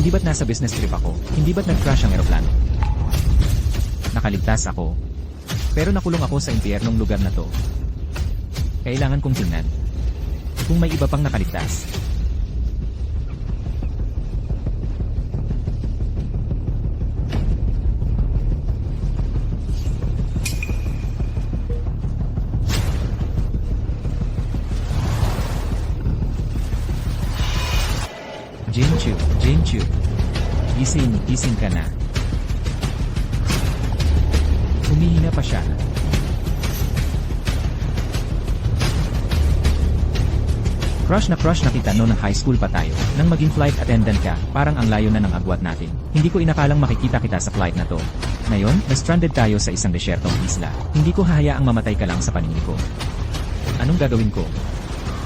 Hindi ba't nasa business trip ako? Hindi ba't nag-crash ang eroplano? Nakaligtas ako. Pero nakulong ako sa impyernong lugar na to. Kailangan kong tingnan kung may iba pang nakaligtas. Jinchu, gising ka na. Humihina pa siya. Crush na kita noon ng high school pa tayo. Nang maging flight attendant ka, parang ang layo na ng agwat natin. Hindi ko inakalang makikita kita sa flight na to. Ngayon, na-stranded tayo sa isang desyertong isla. Hindi ko hahayaang mamatay ka lang sa paningin ko. Anong gagawin ko?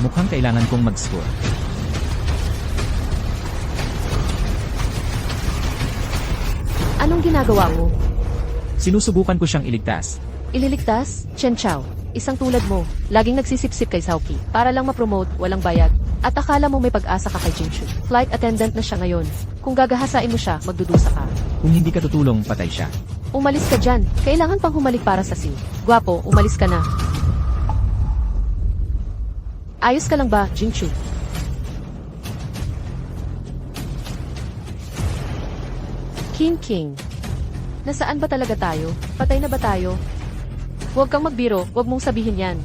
Mukhang kailangan kong mag-score. Anong ginagawa mo? Sinusubukan ko siyang iligtas. Ililigtas? Chen Chao. Isang tulad mo, laging nagsisipsip kay Saoki para lang ma-promote, walang bayad. At akala mo may pag-asa ka kay Jinshu. Flight attendant na siya ngayon. Kung gagahasain mo siya, magdudusa ka. Kung hindi ka tutulong, patay siya. Umalis ka dyan. Kailangan pang humalik para sa scene. Gwapo, umalis ka na. Ayos ka lang ba, Jinshu? King. Nasaan ba talaga tayo? Patay na ba tayo? Huwag kang magbiro, huwag mong sabihin yan.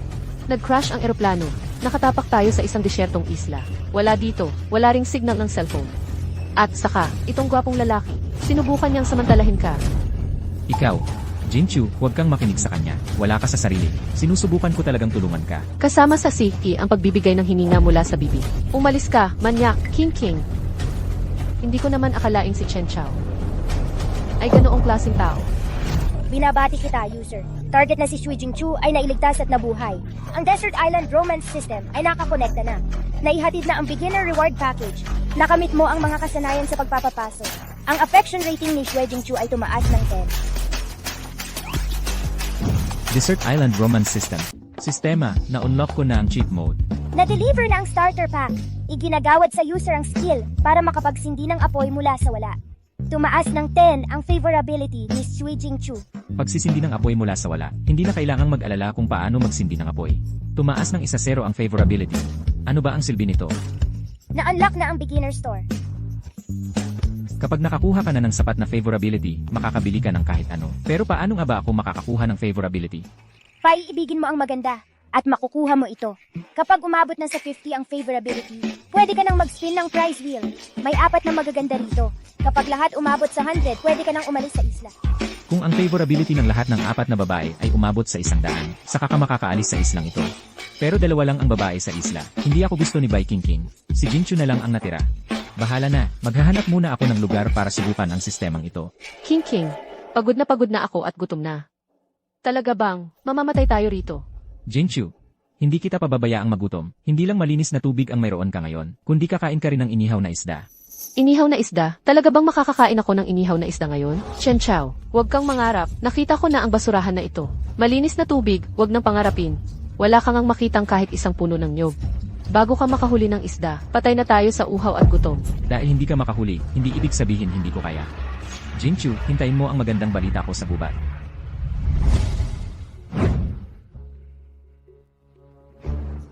Nag-crash ang eroplano. Nakatapak tayo sa isang desyertong isla. Wala dito, wala ring signal ng cellphone. At saka, itong gwapong lalaki, sinubukan niyang samantalahin ka. Ikaw, Jinchu, huwag kang makinig sa kanya. Wala ka sa sarili. Sinusubukan ko talagang tulungan ka. Kasama sa safety ang pagbibigay ng hininga mula sa bibig. Umalis ka, manyak, King. Hindi ko naman akalain si Chen Chao ay ganoong klaseng tao. Binabati kita, user. Target na si Shui Jingchu ay nailigtas at nabuhay. Ang Desert Island Romance System ay nakakonekta na. Naihatid na ang Beginner Reward Package. Nakamit mo ang mga kasanayan sa pagpapapasok. Ang affection rating ni Shui Jingchu ay tumaas ng 10. Desert Island Romance System. Sistema, na-unlock ko na ang cheat mode. Na-deliver na ang starter pack. Iginagawad sa user ang skill para makapagsindi ng apoy mula sa wala. Tumaas ng 10 ang favorability ni Shui Jingchu. Pagsisindi ng apoy mula sa wala, hindi na kailangang mag-alala kung paano magsindi ng apoy. Tumaas ng 1-0 ang favorability. Ano ba ang silbi nito? Na-unlock na ang beginner store. Kapag nakakuha ka na ng sapat na favorability, makakabili ka ng kahit ano. Pero paano nga ba ako makakakuha ng favorability? Paiibigin mo ang maganda at makukuha mo ito. Kapag umabot na sa 50 ang favorability, pwede ka nang mag-spin ng prize wheel. May 4 na magaganda rito. Kapag lahat umabot sa 100, pwede ka nang umalis sa isla. Kung ang favorability ng lahat ng 4 na babae ay umabot sa 100, saka ka makakaalis sa islang ito. Pero 2 lang ang babae sa isla. Hindi ako gusto ni Viking King. Si Jinchu na lang ang natira. Bahala na, maghahanap muna ako ng lugar para subukan ang sistemang ito. King, pagod na ako at gutom na. Talaga bang, mamamatay tayo rito? Jinchu, hindi kita pababayaang magutom. Hindi lang malinis na tubig ang mayroon ka ngayon, kundi kakain ka rin ng inihaw na isda. Inihaw na isda? Talaga bang makakakain ako ng inihaw na isda ngayon? Chen Chao, huwag kang mangarap. Nakita ko na ang basurahan na ito. Malinis na tubig, huwag nang pangarapin. Wala kang ang makitang kahit isang puno ng nyog. Bago ka makahuli ng isda, patay na tayo sa uhaw at gutom. Dahil hindi ka makahuli, hindi ibig sabihin hindi ko kaya. Jinchu, hintayin mo ang magandang balita ko sa gubat.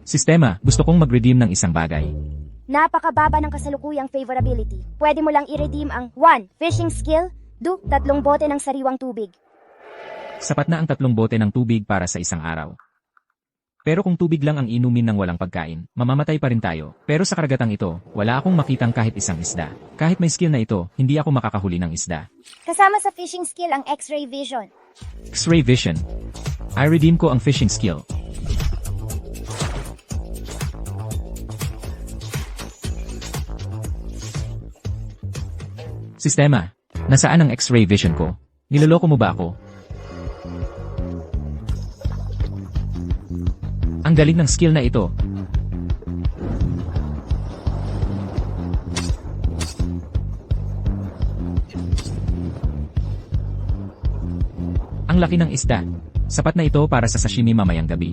Sistema, gusto kong mag-redeem ng isang bagay. Napakababa ng kasalukuyang favorability. Pwede mo lang i-redeem ang 1. Fishing skill, 2. 3 bote ng sariwang tubig. Sapat na ang 3 bote ng tubig para sa isang araw. Pero kung tubig lang ang inumin ng walang pagkain, mamamatay pa rin tayo. Pero sa karagatang ito, wala akong makitang kahit isang isda. Kahit may skill na ito, hindi ako makakahuli ng isda. Kasama sa fishing skill ang X-ray vision. X-ray vision. I-redeem ko ang fishing skill. Sistema, nasaan ang X-ray vision ko? Niloloko mo ba ako? Ang galing ng skill na ito. Ang laki ng isda. Sapat na ito para sa sashimi mamayang gabi.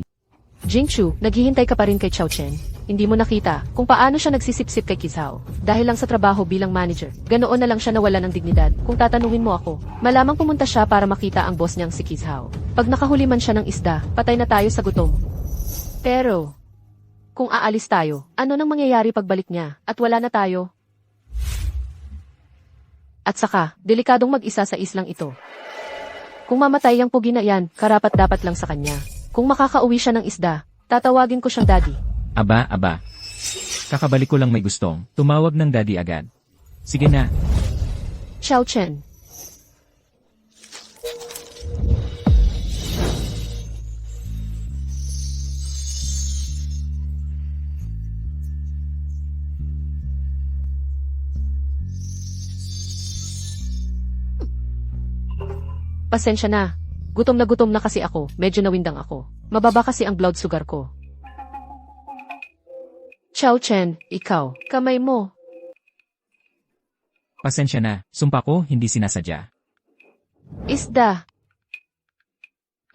Jingchu, naghihintay ka pa rin kay Chao Chen. Hindi mo nakita kung paano siya nagsisipsip kay Kizao. Dahil lang sa trabaho bilang manager, ganoon na lang siya nawala ng dignidad. Kung tatanungin mo ako, malamang pumunta siya para makita ang boss niyang si Kizao. Pag nakahuli man siya ng isda, patay na tayo sa gutom. Pero, kung aalis tayo, ano nang mangyayari pagbalik niya at wala na tayo? At saka, delikadong mag-isa sa islang ito. Kung mamatay ang pugi na yan, karapat-dapat lang sa kanya. Kung makakauwi siya ng isda, tatawagin ko siyang daddy. Aba. Kakabalik ko lang may gustong. Tumawag ng daddy agad. Sige na. Xiao Chen. Pasensya na. Gutom na kasi ako. Medyo nawindang ako. Mababa kasi ang blood sugar ko. Xiao Chen, ikaw, kamay mo. Pasensya na. Sumpa ko, hindi sinasadya. Isda.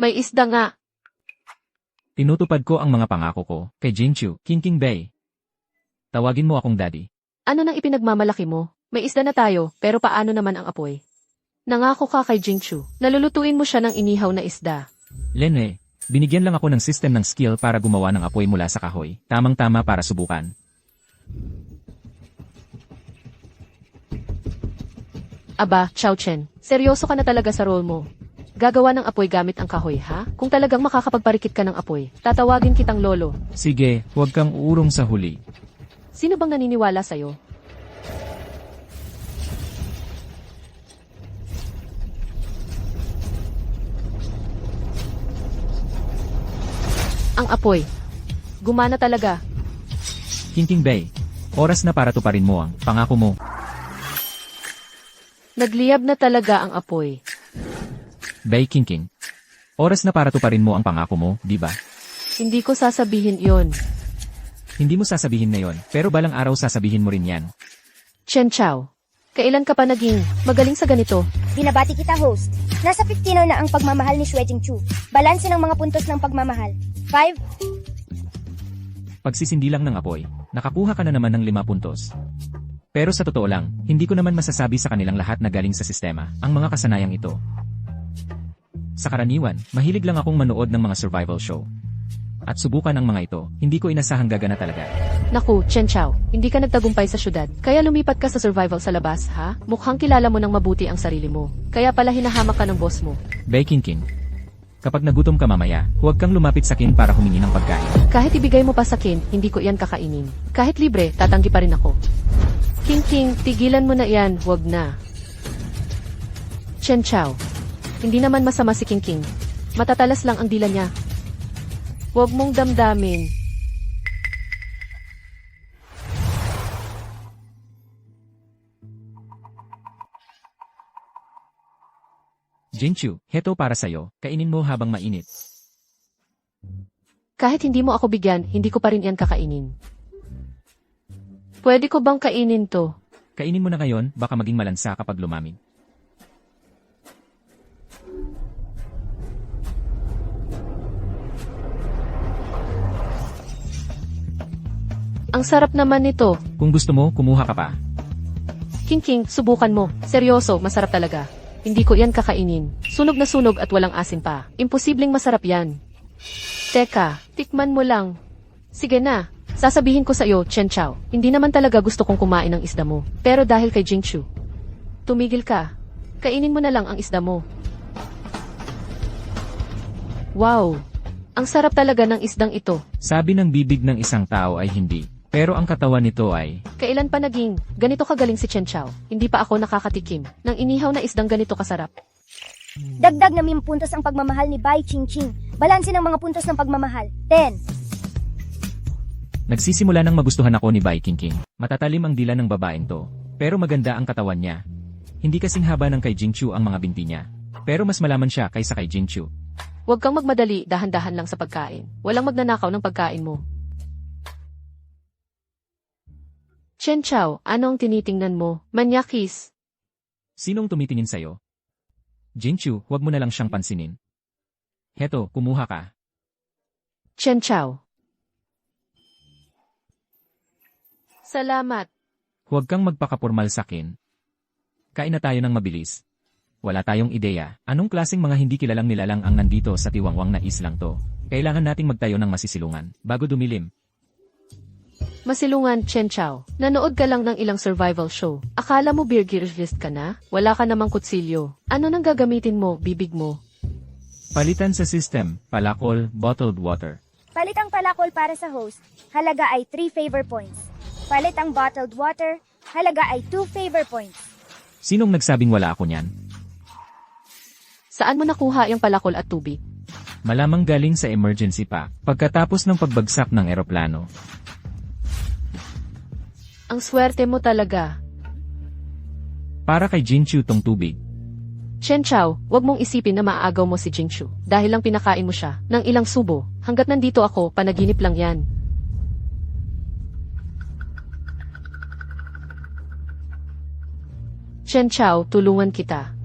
May isda nga. Tinutupad ko ang mga pangako ko kay Jingchu, King Bay. Tawagin mo akong daddy. Ano nang ipinagmamalaki mo? May isda na tayo, pero paano naman ang apoy? Nangako ka kay Jingchu. Nalulutuin mo siya ng inihaw na isda. Lenwe, binigyan lang ako ng system ng skill para gumawa ng apoy mula sa kahoy. Tamang-tama para subukan. Aba, Xiao Chen, seryoso ka na talaga sa role mo. Gagawa ng apoy gamit ang kahoy, ha? Kung talagang makakapagparikit ka ng apoy, tatawagin kitang lolo. Sige, huwag kang uurong sa huli. Sino bang naniniwala sa'yo? Ang apoy. Gumana talaga. King Bay, oras na para tuparin mo ang pangako mo. Nagliyab na talaga ang apoy. Bay King, oras na para tuparin mo ang pangako mo, di ba? Hindi ko sasabihin yon. Hindi mo sasabihin na yon, pero balang araw sasabihin mo rin yan. Chen Chao, kailan ka pa naging magaling sa ganito? Binabati kita, host. Nasa 15 na ang pagmamahal ni Xue Jingchu. Balanse ng mga puntos ng pagmamahal. 5. Pagsisindi lang ng apoy, nakakuha ka na naman ng 5 puntos. Pero sa totoo lang, hindi ko naman masasabi sa kanilang lahat na galing sa sistema, ang mga kasanayang ito. Sa karaniwan, mahilig lang akong manood ng mga survival show. At subukan ang mga ito, hindi ko inasahang gagana talaga. Naku, Chen Chao, hindi ka nagtagumpay sa syudad, kaya lumipat ka sa survival sa labas, ha? Mukhang kilala mo ng mabuti ang sarili mo, kaya pala hinahamak ka ng boss mo. Bay King, kapag nagutom ka mamaya, huwag kang lumapit sa akin para humingi ng pagkain. Kahit ibigay mo pa sa akin, hindi ko iyan kakainin. Kahit libre, tatanggi pa rin ako. King, tigilan mo na iyan, huwag na. Chen Chao, hindi naman masama si King. Matatalas lang ang dila niya. Huwag mong damdamin. Jingchu, heto para sa'yo, kainin mo habang mainit. Kahit hindi mo ako bigyan, hindi ko pa rin iyan kakainin. Pwede ko bang kainin to? Kainin mo na ngayon, baka maging malansa kapag lumamig. Ang sarap naman nito. Kung gusto mo, kumuha ka pa. King, subukan mo. Seryoso, masarap talaga. Hindi ko yan kakainin. Sunog na sunog at walang asin pa. Imposibleng masarap yan. Teka, tikman mo lang. Sige na. Sasabihin ko sa iyo, Chen Chao, hindi naman talaga gusto kong kumain ng isda mo. Pero dahil kay Jingchu, tumigil ka. Kainin mo na lang ang isda mo. Wow! Ang sarap talaga ng isdang ito. Sabi ng bibig ng isang tao ay hindi. Pero ang katawan nito ay... Kailan pa naging ganito kagaling si Chen Chao? Hindi pa ako nakakatikim ng inihaw na isdang ganito kasarap. Dagdag na 10 puntos ang pagmamahal ni Bai Qingqing. Balanse ng mga puntos ng pagmamahal. 10. Nagsisimula nang magustuhan ako ni Bai King. Matatalim ang dila ng babaeng to. Pero maganda ang katawan niya. Hindi kasing haba ng kay Jingchu ang mga binti niya. Pero mas malaman siya kaysa kay Jingchu. Huwag kang magmadali, dahan-dahan lang sa pagkain. Walang magnanakaw ng pagkain mo. Chen Chao, ano ang tinitingnan mo? Manyakis. Sinong tumitingin sa'yo? Jingchu, huwag mo na lang siyang pansinin. Heto, kumuha ka. Chen Chao. Salamat. Huwag kang magpakapurmal sakin. Kain na tayo ng mabilis. Wala tayong ideya, anong klaseng mga hindi kilalang nilalang ang nandito sa tiwangwang na islang to. Kailangan nating magtayo ng masisilungan, bago dumilim. Masilungan, Chen Chao. Nanood ka lang ng ilang survival show. Akala mo beer gearist ka na? Wala ka namang kutsilyo. Ano nang gagamitin mo, bibig mo? Palitan sa system, palakol, bottled water. Palit ang palakol para sa host, halaga ay 3 favor points. Palit ang bottled water, halaga ay 2 favor points. Sinong nagsabing wala ako niyan? Saan mo nakuha yung palakol at tubig? Malamang galing sa emergency pack, pagkatapos ng pagbagsak ng eroplano. Ang swerte mo talaga. Para kay Jinchu tong tubig. Chen Chao, wag mong isipin na maaagaw mo si Jingchu. Dahil lang pinakain mo siya ng ilang subo. Hanggat nandito ako, panaginip lang yan. Chen Chao, tulungan kita.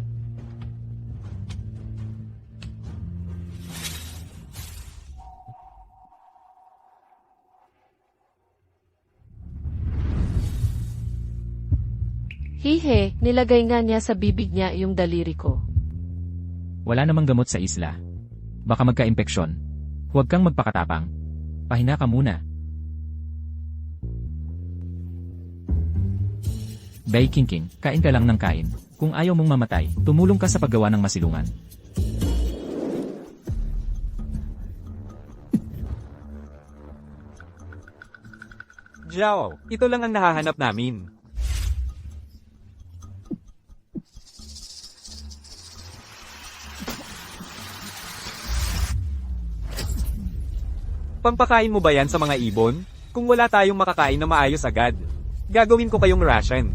Hihe, nilagay nga niya sa bibig niya yung daliri ko. Wala namang gamot sa isla. Baka magka-impeksyon. Huwag kang magpakatapang. Pahina ka muna. Bay King, kain ka lang ng kain. Kung ayaw mong mamatay, tumulong ka sa paggawa ng masilungan. Jiao, ito lang ang nahahanap namin. Pampakain mo ba yan sa mga ibon? Kung wala tayong makakain na maayos agad, gagawin ko kayong ration.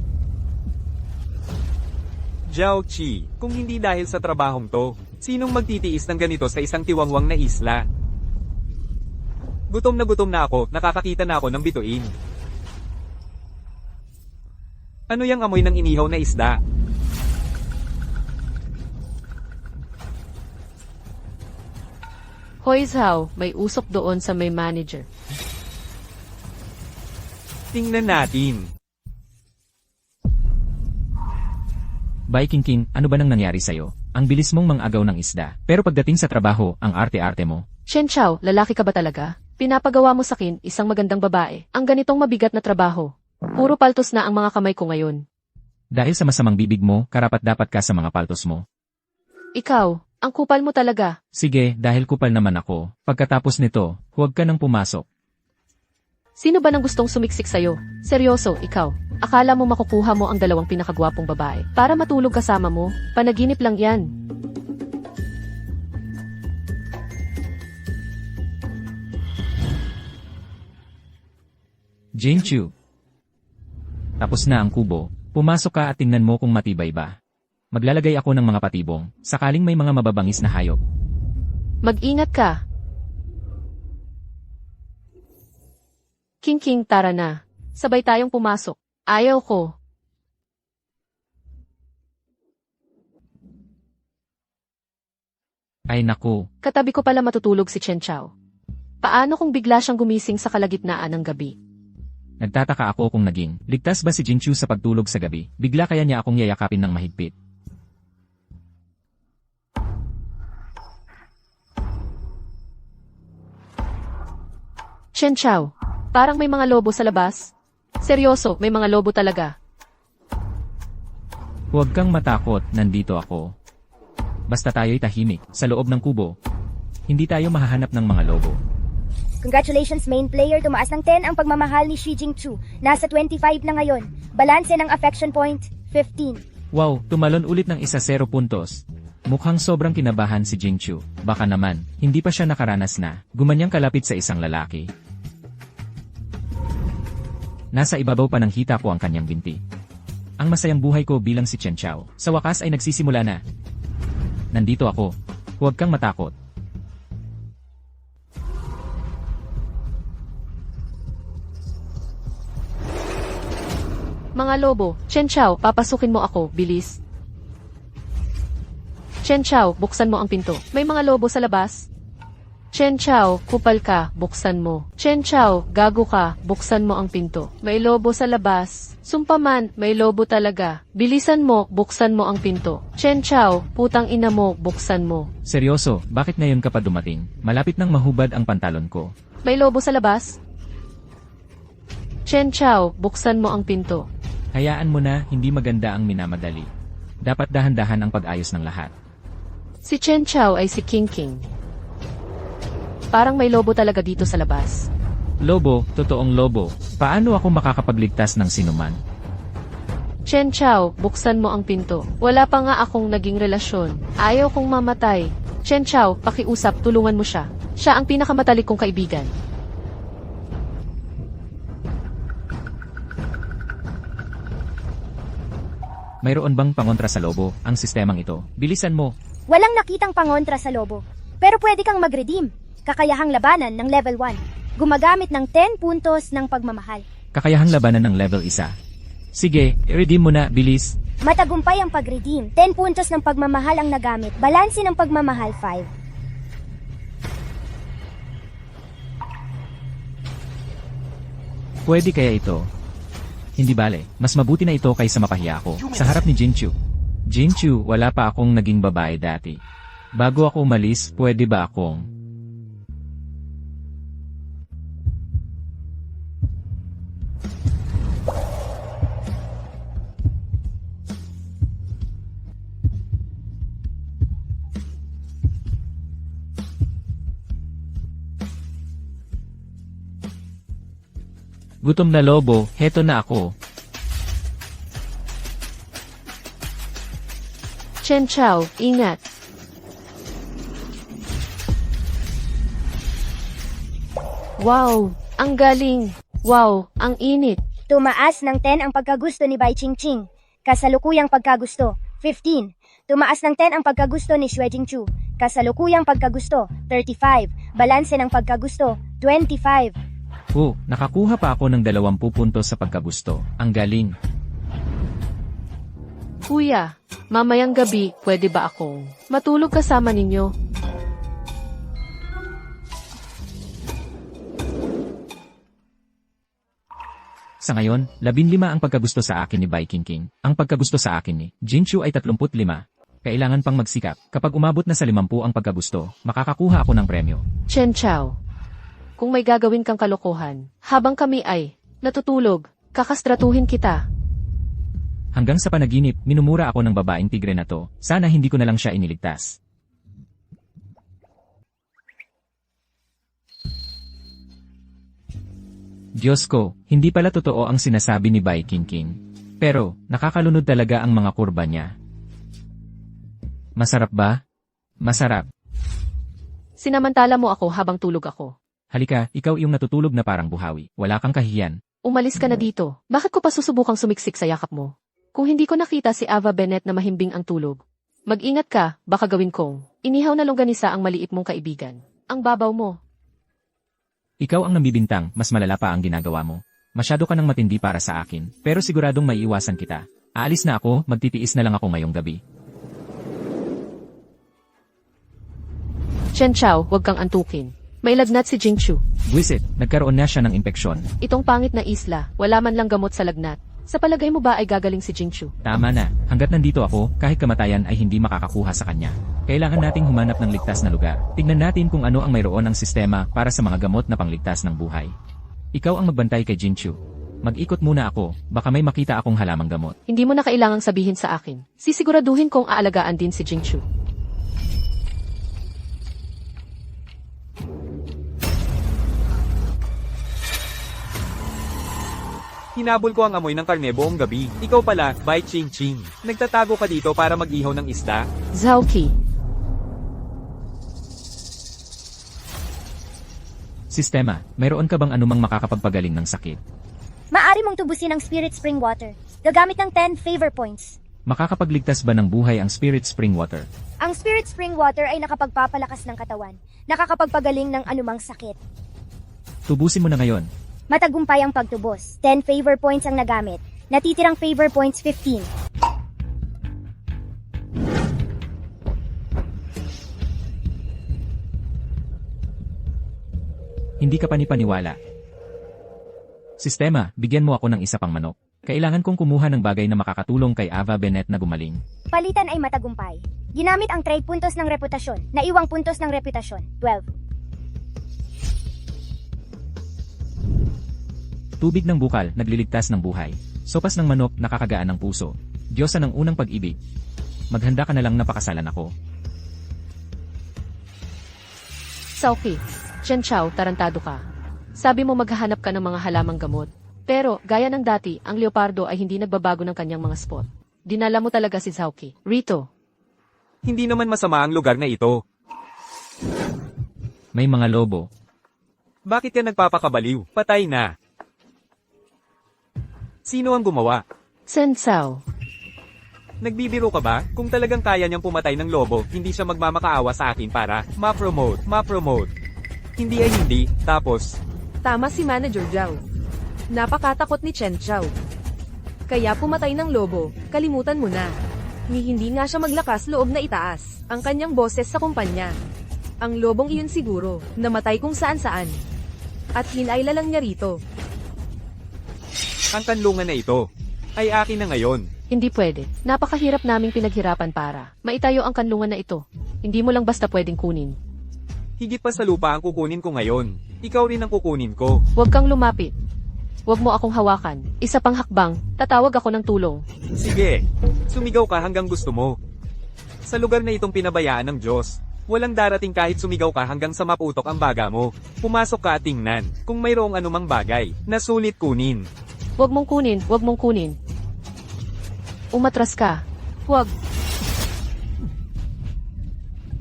Jiao Chi, kung hindi dahil sa trabahong to, sinong magtitiis ng ganito sa isang tiwangwang na isla? Gutom na ako, nakakakita na ako ng bituin. Ano yung amoy ng inihaw na isda? Hoy Zhao, may usok doon sa may manager. Tingnan natin. Bay King, ano ba nang nangyari sa'yo? Ang bilis mong mangagaw ng isda. Pero pagdating sa trabaho, ang arte-arte mo. Chen Chao, lalaki ka ba talaga? Pinapagawa mo sakin isang magandang babae. Ang ganitong mabigat na trabaho. Puro paltos na ang mga kamay ko ngayon. Dahil sa masamang bibig mo, karapat-dapat ka sa mga paltos mo. Ikaw, ang kupal mo talaga. Sige, dahil kupal naman ako. Pagkatapos nito, huwag ka nang pumasok. Sino ba nang gustong sumiksik sa'yo? Seryoso, ikaw. Akala mo makukuha mo ang dalawang pinakagwapong babae para matulog kasama mo? Panaginip lang yan. Jinchu. Tapos na ang kubo. Pumasok ka at tingnan mo kung matibay ba. Maglalagay ako ng mga patibong, sakaling may mga mababangis na hayop. Mag-ingat ka. King, tara na. Sabay tayong pumasok. Ayaw ko. Ay naku, Katabi ko pala matutulog si Chen Chao. Paano kung bigla siyang gumising sa kalagitnaan ng gabi? nagtataka ako kung naging ligtas ba si Jinchu sa pagtulog sa gabi, bigla kaya niya akong yayakapin ng mahigpit. Chen Chao, parang may mga lobo sa labas. Seryoso, may mga lobo talaga. Huwag kang matakot, nandito ako. Basta tayo'y tahimik, sa loob ng kubo. Hindi tayo mahahanap ng mga lobo. Congratulations main player, tumaas ng 10 ang pagmamahal ni Xi Jingchu. Nasa 25 na ngayon. Balanse ng affection point, 15. Wow, tumalon ulit ng 1-0 puntos. Mukhang sobrang kinabahan si Jingchu. Baka naman, hindi pa siya nakaranas na gumanyang kalapit sa isang lalaki. Nasa ibabaw pa ng hita ko ang kanyang binti. Ang masayang buhay ko bilang si Chen Chao, sa wakas ay nagsisimula na. Nandito ako. Huwag kang matakot. Mga lobo, Chen Chao, papasukin mo ako, bilis. Chen Chao, buksan mo ang pinto. May mga lobo sa labas. Chen Chao, kupal ka, buksan mo. Chen Chao, gago ka, buksan mo ang pinto. May lobo sa labas. Sumpaman, may lobo talaga. Bilisan mo, buksan mo ang pinto. Chen Chao, putang ina mo, buksan mo. Seryoso, bakit ngayon ka pa dumating? Malapit nang mahubad ang pantalon ko. May lobo sa labas? Chen Chao, buksan mo ang pinto. Hayaan mo na, hindi maganda ang minamadali. Dapat dahan-dahan ang pag-ayos ng lahat. Si Chen Chao ay si King King. Parang may lobo talaga dito sa labas. Lobo, totoong lobo. Paano ako makakapagligtas ng sinuman? Chen Chao, buksan mo ang pinto. Wala pa nga akong naging relasyon. Ayaw kong mamatay. Chen Chao, pakiusap, tulungan mo siya. Siya ang pinakamatalik kong kaibigan. Mayroon bang pangontra sa lobo, ang sistemang ito? Bilisan mo. Walang nakitang pangontra sa lobo. Pero pwede kang mag-redeem. Kakayahang labanan ng level 1. Gumagamit ng 10 puntos ng pagmamahal. Kakayahang labanan ng level 1. Sige, i-redeem mo na, bilis. Matagumpay ang pag-redeem. 10 puntos ng pagmamahal ang nagamit. Balanse ng pagmamahal 5. Pwede kaya ito? Hindi bale, mas mabuti na ito kaysa mapahiya ako. Sa harap ni Jinchu. Jinchu, wala pa akong naging babae dati. Bago ako umalis, pwede ba akong... Gutom na lobo, heto na ako. Chen Chao, ingat. Wow, ang galing. Wow, ang init. Tumaas ng 10 ang pagkagusto ni Bai Qingqing. Kasalukuyang pagkagusto, 15. Tumaas ng 10 ang pagkagusto ni Xue Jingchu. Kasalukuyang pagkagusto, 35. Balanse ng pagkagusto, 25. Oh, nakakuha pa ako ng 20 puntos sa pagkagusto. Ang galing. Kuya, mamayang gabi, pwede ba akong matulog kasama ninyo? Sa ngayon, 15 ang pagkagusto sa akin ni Bai Qingqing. Ang pagkagusto sa akin ni Jinchu ay 35. Kailangan pang magsikap. Kapag umabot na sa 50 ang pagkagusto, makakakuha ako ng premyo. Chen Chao, kung may gagawin kang kalokohan, habang kami ay natutulog, kakastratuhin kita. Hanggang sa panaginip, minumura ako ng babaeng tigre na to. Sana hindi ko na lang siya iniligtas. Diyos ko, hindi pala totoo ang sinasabi ni Bai Qingqing. Pero, nakakalunod talaga ang mga kurba niya. Masarap ba? Masarap. Sinamantala mo ako habang tulog ako. Halika, ikaw yung natutulog na parang buhawi. Wala kang kahiyan. Umalis ka na dito. Bakit ko pa susubukang sumiksik sa yakap mo? Kung hindi ko nakita si Ava Bennett na mahimbing ang tulog. Mag-ingat ka, baka gawin kong inihaw na longganisa ang maliit mong kaibigan. Ang babaw mo. Ikaw ang nambibintang, mas malala pa ang ginagawa mo. Masyado ka nang matindi para sa akin, pero siguradong maiiwasan kita. Aalis na ako, magtitiis na lang ako ngayong gabi. Chen Chao, huwag kang antukin. May lagnat si Jingchu. Buisit, nagkaroon na siya ng impeksyon. Itong pangit na isla, wala man lang gamot sa lagnat. Sa palagay mo ba ay gagaling si Jingchu? Tama na, hanggat nandito ako, kahit kamatayan ay hindi makakakuha sa kanya. Kailangan nating humanap ng ligtas na lugar. Tignan natin kung ano ang mayroon ang sistema para sa mga gamot na pangligtas ng buhay. Ikaw ang magbantay kay Jinchu. Mag-ikot muna ako, baka may makita akong halamang gamot. Hindi mo na kailangang sabihin sa akin. Sisiguraduhin kong aalagaan din si Jingchu. Hinabol ko ang amoy ng karne buong gabi. Ikaw pala, Bai Qingqing. Nagtatago ka dito para mag-ihaw ng isda? Zhao Qi. Sistema, mayroon ka bang anumang makakapagpagaling ng sakit? Maari mong tubusin ang Spirit Spring Water. Gagamit ng 10 favor points. Makakapagligtas ba ng buhay ang Spirit Spring Water? Ang Spirit Spring Water ay nakapagpapalakas ng katawan. Nakakapagpagaling ng anumang sakit. Tubusin mo na ngayon. Matagumpay ang pagtubos. 10 favor points ang nagamit. Natitirang favor points 15. Hindi ka panipaniwala. Sistema, bigyan mo ako ng isa pang manok. Kailangan kong kumuha ng bagay na makakatulong kay Ava Bennett na gumaling. Palitan ay matagumpay. Ginamit ang trade puntos ng reputasyon, naiwang puntos ng reputasyon, 12. Tubig ng bukal, nagliligtas ng buhay. Sopas ng manok, nakakagaan ng puso. Diyosa ng unang pag-ibig. Maghanda ka na lang na pakasalan ako. Sauki, Chen Chao, tarantado ka. Sabi mo maghahanap ka ng mga halamang gamot. Pero, gaya ng dati, ang leopardo ay hindi nagbabago ng kanyang mga spot. Dinala mo talaga si Zauki. Rito, Hindi naman masama ang lugar na ito. May mga lobo. Bakit ka nagpapakabaliw? Patay na. Sino ang gumawa? Sen Cao. Nagbibiro ka ba? Kung talagang kaya niyang pumatay ng lobo, hindi siya magmamakaawa sa akin para ma-promote. Hindi ay hindi, tapos, Tama si Manager Zhao. Napakatakot ni Chen Chao. Kaya pumatay ng lobo, kalimutan mo na. Ni hindi nga siya maglakas loob na itaas ang kanyang boses sa kumpanya. Ang lobong iyon siguro, namatay kung saan-saan. At hinayla lang niya rito. ang kanlungan na ito ay akin na ngayon. Hindi pwede. Napakahirap naming pinaghirapan para maitayo ang kanlungan na ito. Hindi mo lang basta pwedeng kunin. Higit pa sa lupa ang kukunin ko ngayon. Ikaw rin ang kukunin ko. Huwag kang lumapit. Huwag mo akong hawakan. Isa pang hakbang, tatawag ako ng tulong. Sige, sumigaw ka hanggang gusto mo. Sa lugar na itong pinabayaan ng Diyos, walang darating kahit sumigaw ka hanggang sa maputok ang baga mo. Pumasok ka at tingnan kung mayroong anumang bagay na sulit kunin. Huwag mong kunin, huwag mong kunin. Umatras ka. Huwag.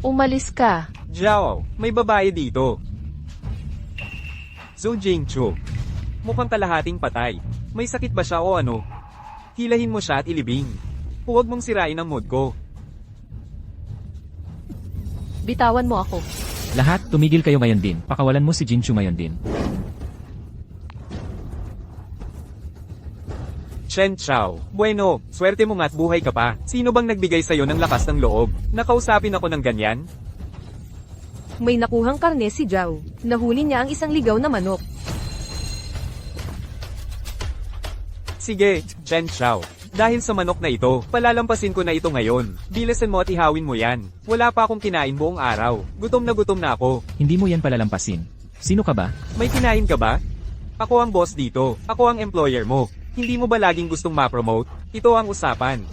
Umalis ka. Zhao, may babae dito. Zhou Jingchu. Mukhang kalahating patay. May sakit ba siya o ano? Hilahin mo siya at ilibing. Huwag mong sirain ang mood ko. Bitawan mo ako. Lahat, tumigil kayo ngayon din. Pakawalan mo si Jinchu ngayon din. Chen Chao. Bueno, swerte mo nga't buhay ka pa. Sino bang nagbigay sa'yo ng lakas ng loob? Nakausapin ako ng ganyan? May nakuhang karne si Zhao. Nahuli niya ang isang ligaw na manok. Sige, Chen Chao. Dahil sa manok na ito, palalampasin ko na ito ngayon. Bilisan mo at ihawin mo yan. Wala pa akong kinain buong araw. Gutom na ako. Hindi mo yan palalampasin. Sino ka ba? May kinain ka ba? Ako ang boss dito. Ako ang employer mo. Hindi mo ba laging gustong ma-promote? Ito ang usapan.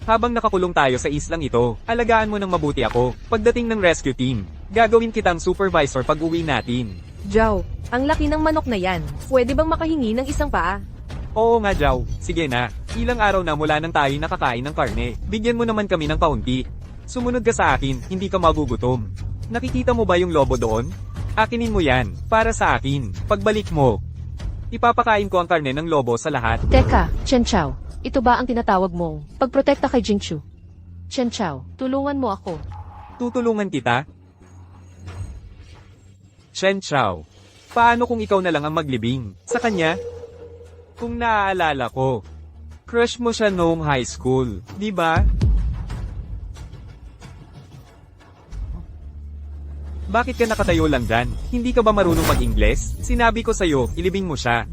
Habang nakakulong tayo sa islang ito, alagaan mo ng mabuti ako. Pagdating ng rescue team, gagawin kitang supervisor pag uwi natin. Zhao, ang laki ng manok na yan. Pwede bang makahingi ng isang paa? Oo nga, Zhao. Sige na. Ilang araw na mula nang tayo nakakain ng karne. Bigyan mo naman kami ng kaunti. Sumunod ka sa akin, hindi ka magugutom. Nakikita mo ba yung lobo doon? Akinin mo yan, para sa akin. Pagbalik mo, ipapakain ko ang karne ng lobo sa lahat. Teka, Chen Chao. Ito ba ang tinatawag mong pagprotekta kay Jingchu? Chen Chao, tulungan mo ako. Tutulungan kita? Chen Chao, paano kung ikaw na lang ang maglibing sa kanya? Kung naaalala ko, crush mo siya noong high school, di ba? Bakit ka nakatayo lang dyan? Hindi ka ba marunong mag-Ingles? Sinabi ko sa'yo, ilibing mo siya.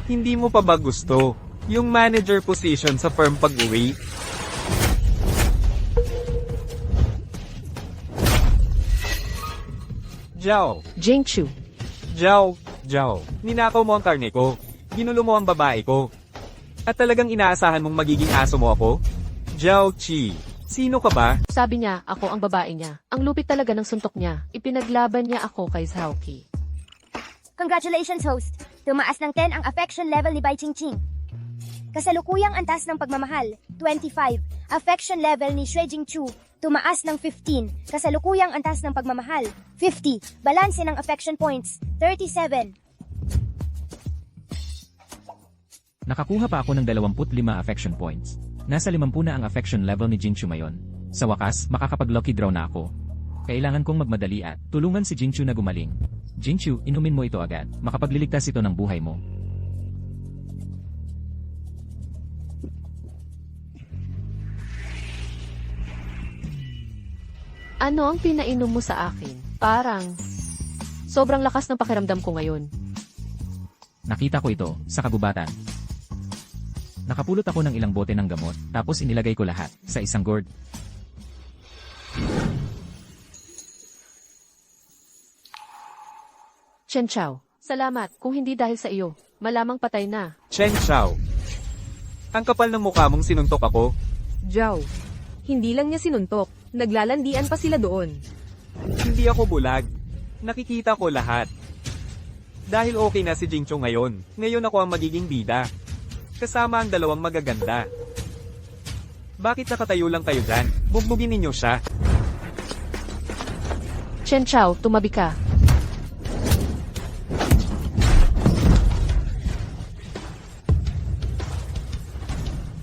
Hindi mo pa ba gusto yung manager position sa firm pag-uwi? Zhao, Jingchu. Zhao, ninakaw mo ang karne ko. Ginulo mo ang babae ko. At talagang inaasahan mong magiging aso mo ako? Zhao Qi, sino ka ba? Sabi niya, ako ang babae niya. Ang lupit talaga ng suntok niya. Ipinaglaban niya ako kay Zauki. Congratulations, host. Tumaas ng 10 ang affection level ni Bai Qingqing. Kasalukuyang antas ng pagmamahal, 25. Affection level ni Xue Jingchu, tumaas ng 15. Kasalukuyang antas ng pagmamahal, 50. Balanse ng affection points, 37. Nakakuha pa ako ng 25 affection points. Nasa 50 na ang affection level ni Jinchu ngayon. Sa wakas, makakapag-lucky draw na ako. Kailangan kong magmadali at tulungan si Jinchu na gumaling. Jinchu, inumin mo ito agad. Makapagliligtas ito ng buhay mo. Ano ang pinainom mo sa akin? Parang Sobrang lakas ng pakiramdam ko ngayon. Nakita ko ito sa kagubatan. Nakapulot ako ng ilang bote ng gamot, tapos inilagay ko lahat sa isang gourd. Chen Chao, salamat. Kung hindi dahil sa iyo, malamang patay na. Chen Chao. Ang kapal ng mukha mong sinuntok ako. Zhao. Hindi lang niya sinuntok, naglalandian pa sila doon. Hindi ako bulag. Nakikita ko lahat. Dahil okay na si Jingchong ngayon, ngayon ako ang magiging bida. Kasama ang dalawang magaganda. Bakit nakatayo lang kayo dyan? Bugbugin ninyo siya. Chen Chao, tumabi ka.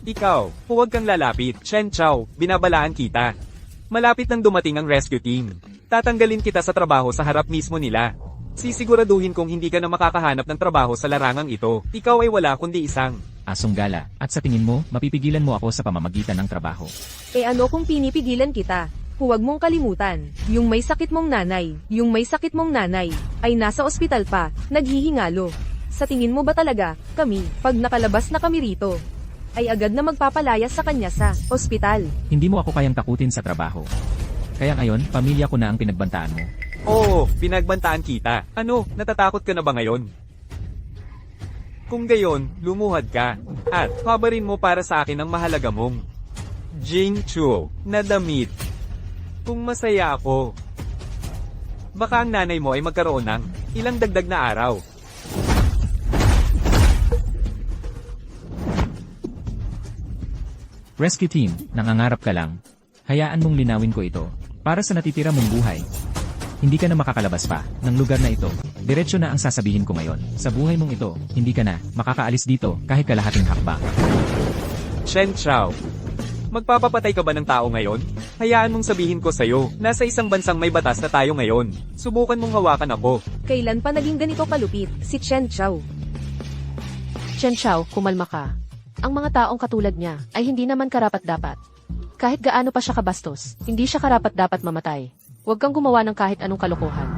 Ikaw, huwag kang lalapit. Chen Chao, binabalaan kita. Malapit nang dumating ang rescue team. Tatanggalin kita sa trabaho sa harap mismo nila. Sisiguraduhin kong hindi ka na makakahanap ng trabaho sa larangang ito. Ikaw ay wala kundi isang. Asong gala, at sa tingin mo, mapipigilan mo ako sa pamamagitan ng trabaho. E ano kung pinipigilan kita? Huwag mong kalimutan, yung may sakit mong nanay, ay nasa ospital pa, naghihingalo. Sa tingin mo ba talaga, kami, pag nakalabas na kami rito, ay agad na magpapalayas sa kanya sa ospital? Hindi mo ako kayang takutin sa trabaho. Kaya ngayon, pamilya ko na ang pinagbantaan mo. Oo, pinagbantaan kita. Ano, natatakot ka na ba ngayon? Kung gayon, lumuhad ka. At, kabarin mo para sa akin ang mahalaga mong Jingchu na damit. Kung masaya ako, baka ang nanay mo ay magkaroon ng ilang dagdag na araw. Rescue team, nangangarap ka lang. Hayaan mong linawin ko ito. Para sa natitira mong buhay. Hindi ka na makakalabas pa ng lugar na ito. Diretso na ang sasabihin ko ngayon. Sa buhay mong ito, hindi ka na makakaalis dito kahit kalahating hakbang. Chen Chao, magpapapatay ka ba ng tao ngayon? Hayaan mong sabihin ko sa'yo, nasa isang bansang may batas na tayo ngayon. Subukan mong hawakan ako. Kailan pa naging ganito kalupit si Chen Chao? Chen Chao, kumalma ka. Ang mga taong katulad niya ay hindi naman karapat-dapat. Kahit gaano pa siya kabastos, hindi siya karapat-dapat mamatay. Huwag kang gumawa ng kahit anong kalokohan.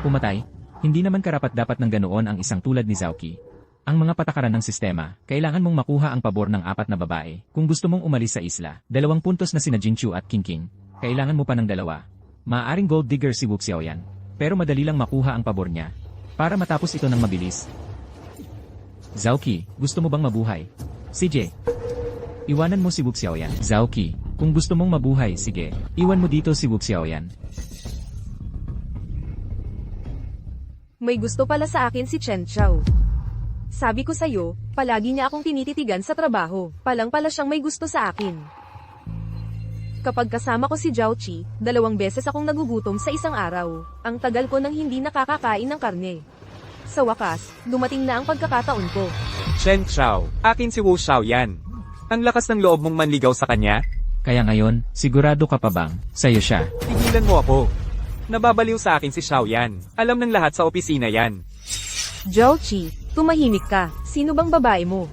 Pumatay? Hindi naman karapat-dapat ng ganoon ang isang tulad ni Zhaoqi. Ang mga patakaran ng sistema, kailangan mong makuha ang pabor ng 4 na babae. Kung gusto mong umalis sa isla, 2 puntos na sina Jingchu at King. Kailangan mo pa ng 2. Maaaring gold digger si Wu Xiaoyan. Pero madali lang makuha ang pabor niya. Para matapos ito ng mabilis. Zhaoqi, gusto mo bang mabuhay? CJ. Iwanan mo si Wu Xiaoyan. Zhaoqi, kung gusto mong mabuhay, sige. Iwan mo dito si Wu Xiaoyan. May gusto pala sa akin si Chen Chao. Sabi ko sa'yo, palagi niya akong tinititigan sa trabaho. Palang pala siyang may gusto sa akin. Kapag kasama ko si Zhao Qi, 2 beses akong nagugutom sa isang araw. Ang tagal ko nang hindi nakakakain ng karne. Sa wakas, dumating na ang pagkakataon ko. Chen Chao, akin si Wu Xiaoyan. Ang lakas ng loob mong manligaw sa kanya? Kaya ngayon, sigurado ka pa bang, sa'yo siya? Tigilan mo ako. Nababaliw sa akin si Xiaoyan. Alam ng lahat sa opisina yan. Zhao Qi, tumahimik ka. Sino bang babae mo?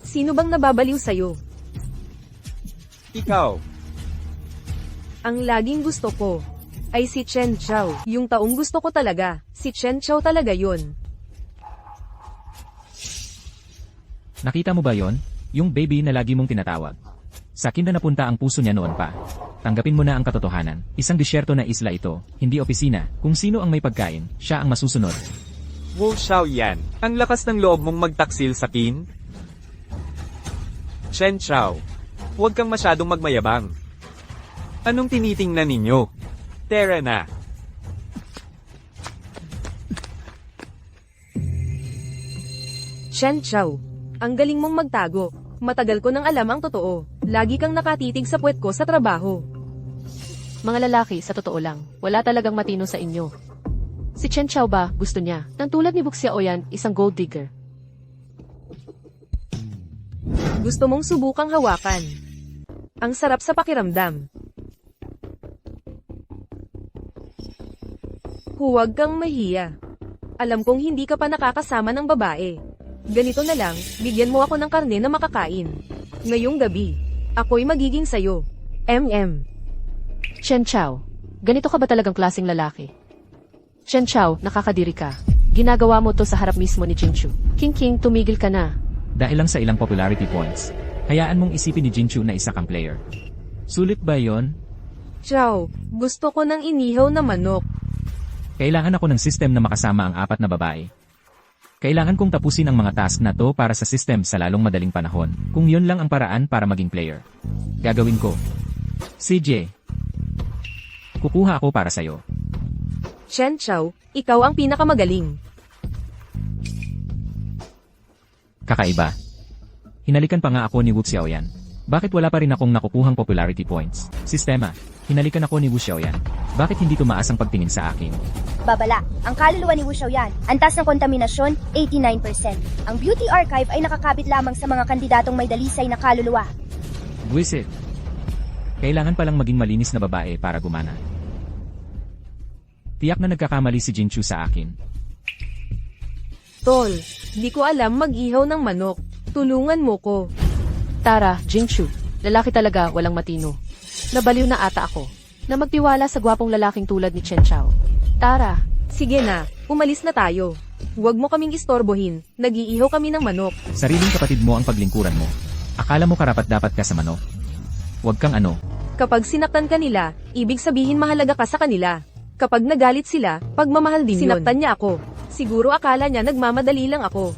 Sino bang nababaliw sa'yo? Ikaw. Ang laging gusto ko ay si Chen Chao. Yung taong gusto ko talaga, si Chen Chao talaga yun. Nakita mo ba yon? Yung baby na lagi mong tinatawag. Sa akin na napunta ang puso niya noon pa. Tanggapin mo na ang katotohanan. Isang disyerto na isla ito, hindi opisina. Kung sino ang may pagkain, siya ang masusunod. Wu Xiaoyan, ang lakas ng loob mong magtaksil sa kin? Chen Chao, huwag kang masyadong magmayabang. Anong tinitingnan ninyo? Tara na. Chen Chao, ang galing mong magtago. Matagal ko nang alam ang totoo. Lagi kang nakatitig sa puwet ko sa trabaho. Mga lalaki, sa totoo lang, wala talagang matino sa inyo. Si Chen Chao ba, gusto niya, nang tulad ni Wu Xiaoyan, isang gold digger. Gusto mong subukang hawakan. Ang sarap sa pakiramdam. Huwag kang mahiya. Alam kong hindi ka pa nakakasama ng babae. Ganito na lang, bigyan mo ako ng karne na makakain. Ngayong gabi, ako'y magiging sayo. MM. Chen Chao, ganito ka ba talagang klaseng lalaki? Chen Chao, nakakadiri ka. Ginagawa mo to sa harap mismo ni Jingchu. King, tumigil ka na. Dahil lang sa ilang popularity points, hayaan mong isipin ni Jinchu na isa kang player. Sulit ba yon? Chow, gusto ko ng inihaw na manok. Kailangan ako ng system na makasama ang 4 na babae. Kailangan kong tapusin ang mga task na to para sa system sa lalong madaling panahon, kung yon lang ang paraan para maging player. Gagawin ko. CJ. Kukuha ako para sa'yo. Chen Chow, ikaw ang pinakamagaling. Kakaiba. Hinalikan pa nga ako ni Wu Xiaoyan. Bakit wala pa rin akong nakukuhang popularity points? Sistema. Hinalikan ako ni Wu Xiaoyan. Bakit hindi tumaas ang pagtingin sa akin? Babala, ang kaluluwa ni Wu Xiaoyan, antas ng kontaminasyon, 89%. Ang beauty archive ay nakakabit lamang sa mga kandidatong may dalisay na kaluluwa. Buwisit. Kailangan palang maging malinis na babae para gumana. Tiyak na nagkakamali si Jinchu sa akin. Tol, di ko alam mag-ihaw ng manok. Tulungan mo ko. Tara, Jingchu. Lalaki talaga, walang matino. Nabaliw na ata ako. Na magtiwala sa gwapong lalaking tulad ni Chen Chao. Tara. Sige na, umalis na tayo. Huwag mo kaming istorbohin. Nag-iihaw kami ng manok. Sariling kapatid mo ang paglingkuran mo. Akala mo karapat-dapat ka sa manok? Huwag kang ano. Kapag sinaktan ka nila, ibig sabihin mahalaga ka sa kanila. Kapag nagalit sila, pagmamahal din yun. Sinaktan niya ako. Siguro akala niya nagmamadali lang ako.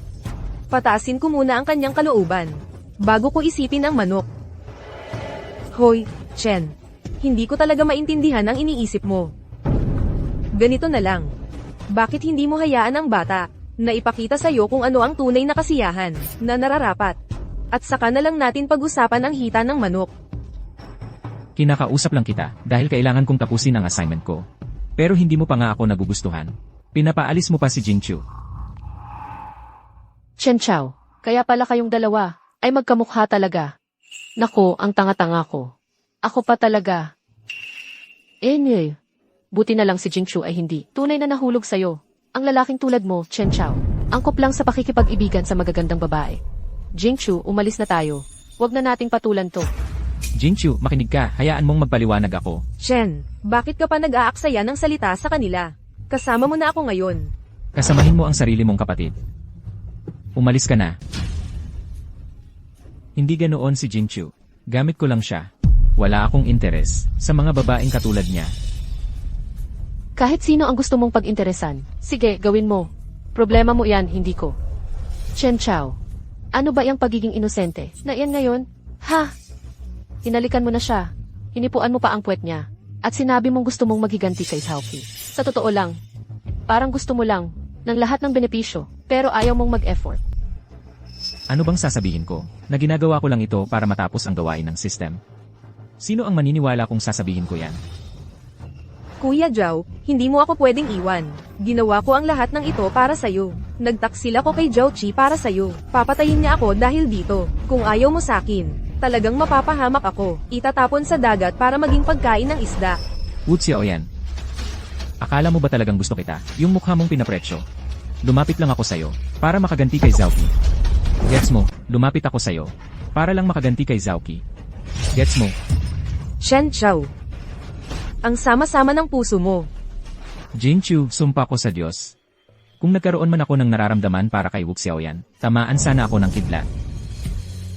Pataasin ko muna ang kanyang kalooban. Bago ko isipin ang manok. Hoy, Chen. Hindi ko talaga maintindihan ang iniisip mo. Ganito na lang. Bakit hindi mo hayaan ang bata na ipakita sa'yo kung ano ang tunay na kasiyahan na nararapat? At saka na lang natin pag-usapan ang hita ng manok. Kinakausap lang kita dahil kailangan kong tapusin ang assignment ko. Pero hindi mo pa nga ako nagugustuhan. Pinapaalis mo pa si Jingchu. Chen Chao, kaya pala kayong dalawa ay magkamukha talaga. Nako, ang tanga-tanga ko. Ako pa talaga. Buti na lang si Jingchu ay hindi. Tunay na nahulog sa'yo. Ang lalaking tulad mo, Chen Chao. Angkop lang sa pakikipag-ibigan sa magagandang babae. Jingchu, umalis na tayo. Huwag na nating patulan to. Jingchu, makinig ka. Hayaan mong magpaliwanag ako. Chen, bakit ka pa nag-aaksaya ng salita sa kanila? Kasama mo na ako ngayon. Kasamahin mo ang sarili mong kapatid. Umalis ka na. Hindi ganoon si Jingchu. Gamit ko lang siya. Wala akong interes sa mga babaeng katulad niya. Kahit sino ang gusto mong pag-interesan, sige, gawin mo. Problema mo yan, hindi ko. Chen Chao, ano ba yung pagiging inosente na yan ngayon? Ha? Hinalikan mo na siya. Hinipuan mo pa ang puwet niya. At sinabi mong gusto mong maghiganti kay Xiaoqi. Sa totoo lang, parang gusto mo lang ng lahat ng benepisyo, pero ayaw mong mag-effort. Ano bang sasabihin ko? Na ginagawa ko lang ito para matapos ang gawain ng system? Sino ang maniniwala kung sasabihin ko yan? Kuya Zhao, hindi mo ako pwedeng iwan. Ginawa ko ang lahat ng ito para sa'yo. Nagtaksil ako kay Zhao Qi para sa'yo. Papatayin niya ako dahil dito. Kung ayaw mo sa'kin, talagang mapapahamak ako. Itatapon sa dagat para maging pagkain ng isda. Wu Xiaoyan. Akala mo ba talagang gusto kita? Yung mukha mong pinapretsyo. Lumapit lang ako sa'yo para makaganti kay Xiaoqi. Gets mo? Lumapit ako sa'yo para lang makaganti kay Xiaoqi. Gets mo? Chen Chao. Ang sama-sama ng puso mo. Jingchu, sumpa ko sa Diyos. Kung nagkaroon man ako ng nararamdaman para kay Wu Xiaoyan, tamaan sana ako ng kidlat.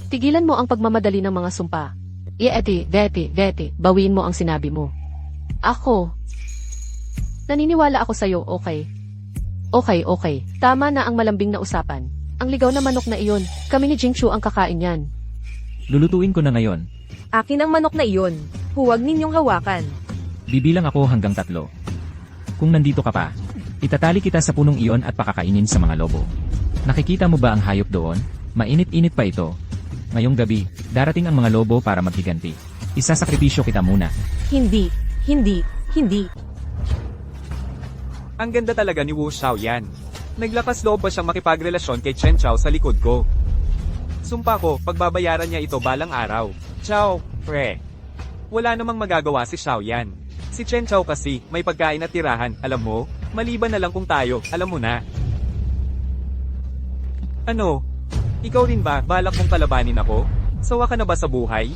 Tigilan mo ang pagmamadali ng mga sumpa. Vete, bawiin mo ang sinabi mo. Ako. Naniniwala ako sa'yo, okay. Okay. Tama na ang malambing na usapan. Ang ligaw na manok na iyon, kami ni Jingchu ang kakain yan. Lulutuin ko na ngayon. Akin ang manok na iyon. Huwag ninyong hawakan. Bibilang ako hanggang 3. Kung nandito ka pa, itatali kita sa punong iyon at pakakainin sa mga lobo. Nakikita mo ba ang hayop doon? Mainit-init pa ito. Ngayong gabi, darating ang mga lobo para maghiganti. Isasakripisyo kita muna. Hindi. Ang ganda talaga ni Wu Xiaoyan. Naglakas loob pa siyang makipagrelasyon kay Chen Chao sa likod ko. Sumpa ko, pagbabayaran niya ito balang araw. Chao, pre. Wala namang magagawa si Xiaoyan. Si Chen Chao kasi, may pagkain at tirahan, alam mo? Maliban na lang kung tayo, alam mo na. Ano? Ikaw rin ba, balak mong kalabanin ako? Sawa ka na ba sa buhay?